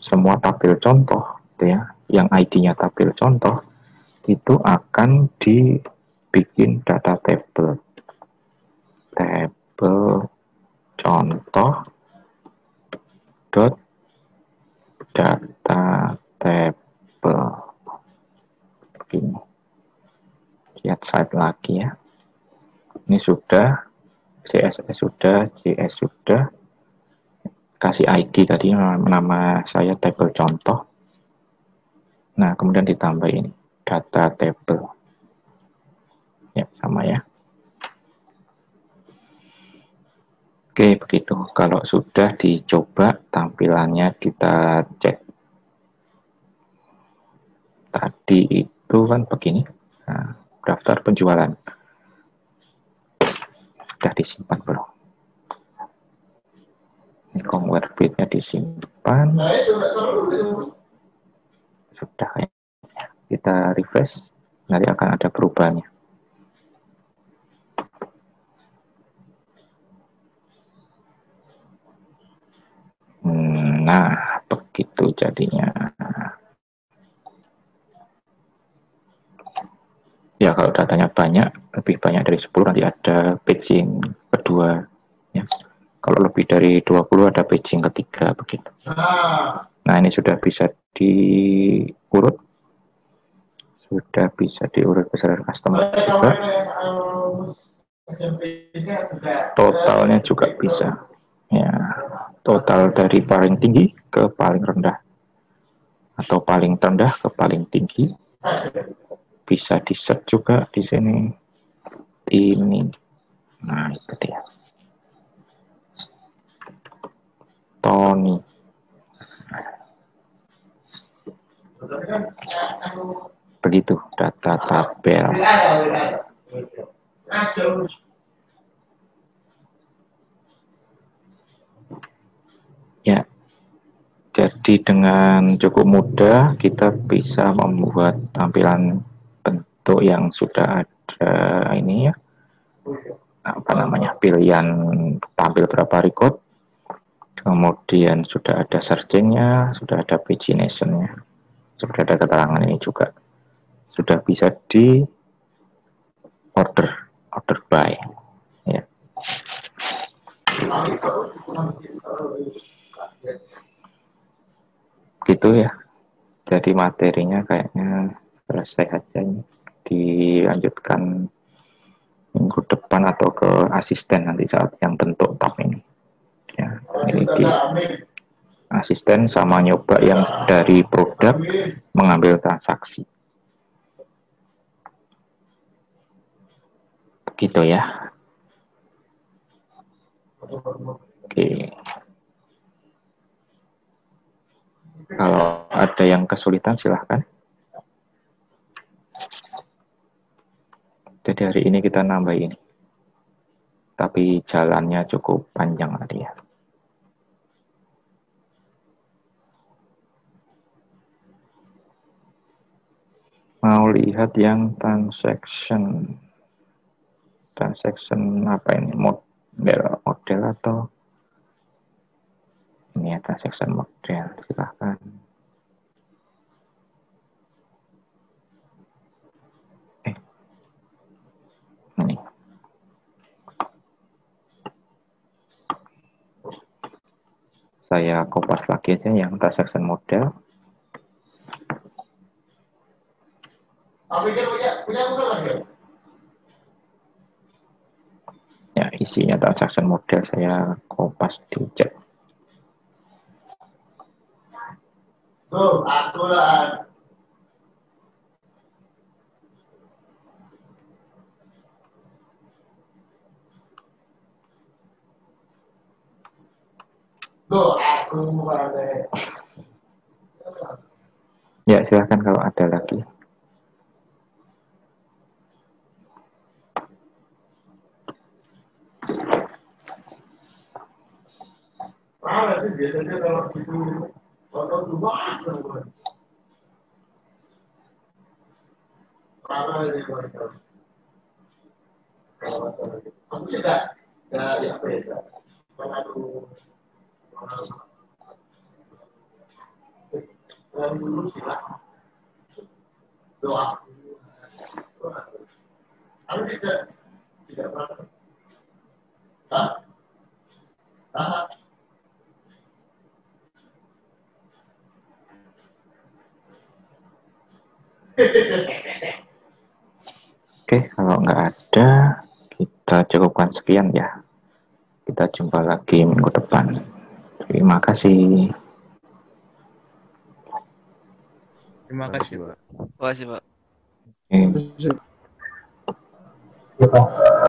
semua tabel contoh, gitu ya, yang ID-nya tabel contoh itu akan dibikin data table. Tabel contoh dot data table. Begini. Lihat slide lagi ya. Ini sudah, CSS sudah, JS sudah. Kasih ID tadi, nama saya tabel contoh. Nah, kemudian ditambah ini, data table. Ya, sama ya. Oke, begitu. Kalau sudah dicoba, tampilannya kita cek. Tadi itu kan begini. Nah, daftar penjualan. Sudah disimpan belum? Ini convert-nya disimpan. Sudah ya. Kita refresh, nanti akan ada perubahannya. Nah, begitu jadinya. Ya, kalau datanya banyak, lebih banyak dari 10 nanti ada paging kedua. Ya. Kalau lebih dari 20 ada paging ketiga begitu. Nah, ini sudah bisa diurut. Sudah bisa diurut beserta customer juga. Totalnya juga bisa. Ya, total dari paling tinggi ke paling rendah atau paling rendah ke paling tinggi. Bisa di-set juga di sini. Ini. Nah, itu dia. Tony. Begitu data tabel. Ya, jadi dengan cukup mudah kita bisa membuat tampilan bentuk yang sudah ada ini ya, apa namanya, pilihan tampil berapa record, kemudian sudah ada searchingnya, sudah ada paginationnya, sudah ada keterangan ini juga, sudah bisa di order by ya. Gitu ya, jadi materinya kayaknya selesai aja ini, dilanjutkan minggu depan atau ke asisten nanti saat yang bentuk tab ini ya. Ini di asisten sama nyoba yang dari produk mengambil transaksi gitu ya. Oke, kalau ada yang kesulitan silahkan. Jadi hari ini kita nambah ini, tapi jalannya cukup panjang tadi ya. Mau lihat yang transaction apa ini, model atau ini ya, transaction model, silahkan. Ini saya kopas lagi aja yang transaction model. Ya, isinya transaction model saya kopas di chat. Ya, silahkan kalau ada lagi. Biasanya kalau gitu foto dua aku tidak ya apa ya, dulu sila doa aku tidak pernah Oke, kalau nggak ada, kita cukupkan sekian ya. Kita jumpa lagi minggu depan. Terima kasih. Terima kasih, Pak. Makasih, Pak. Oke.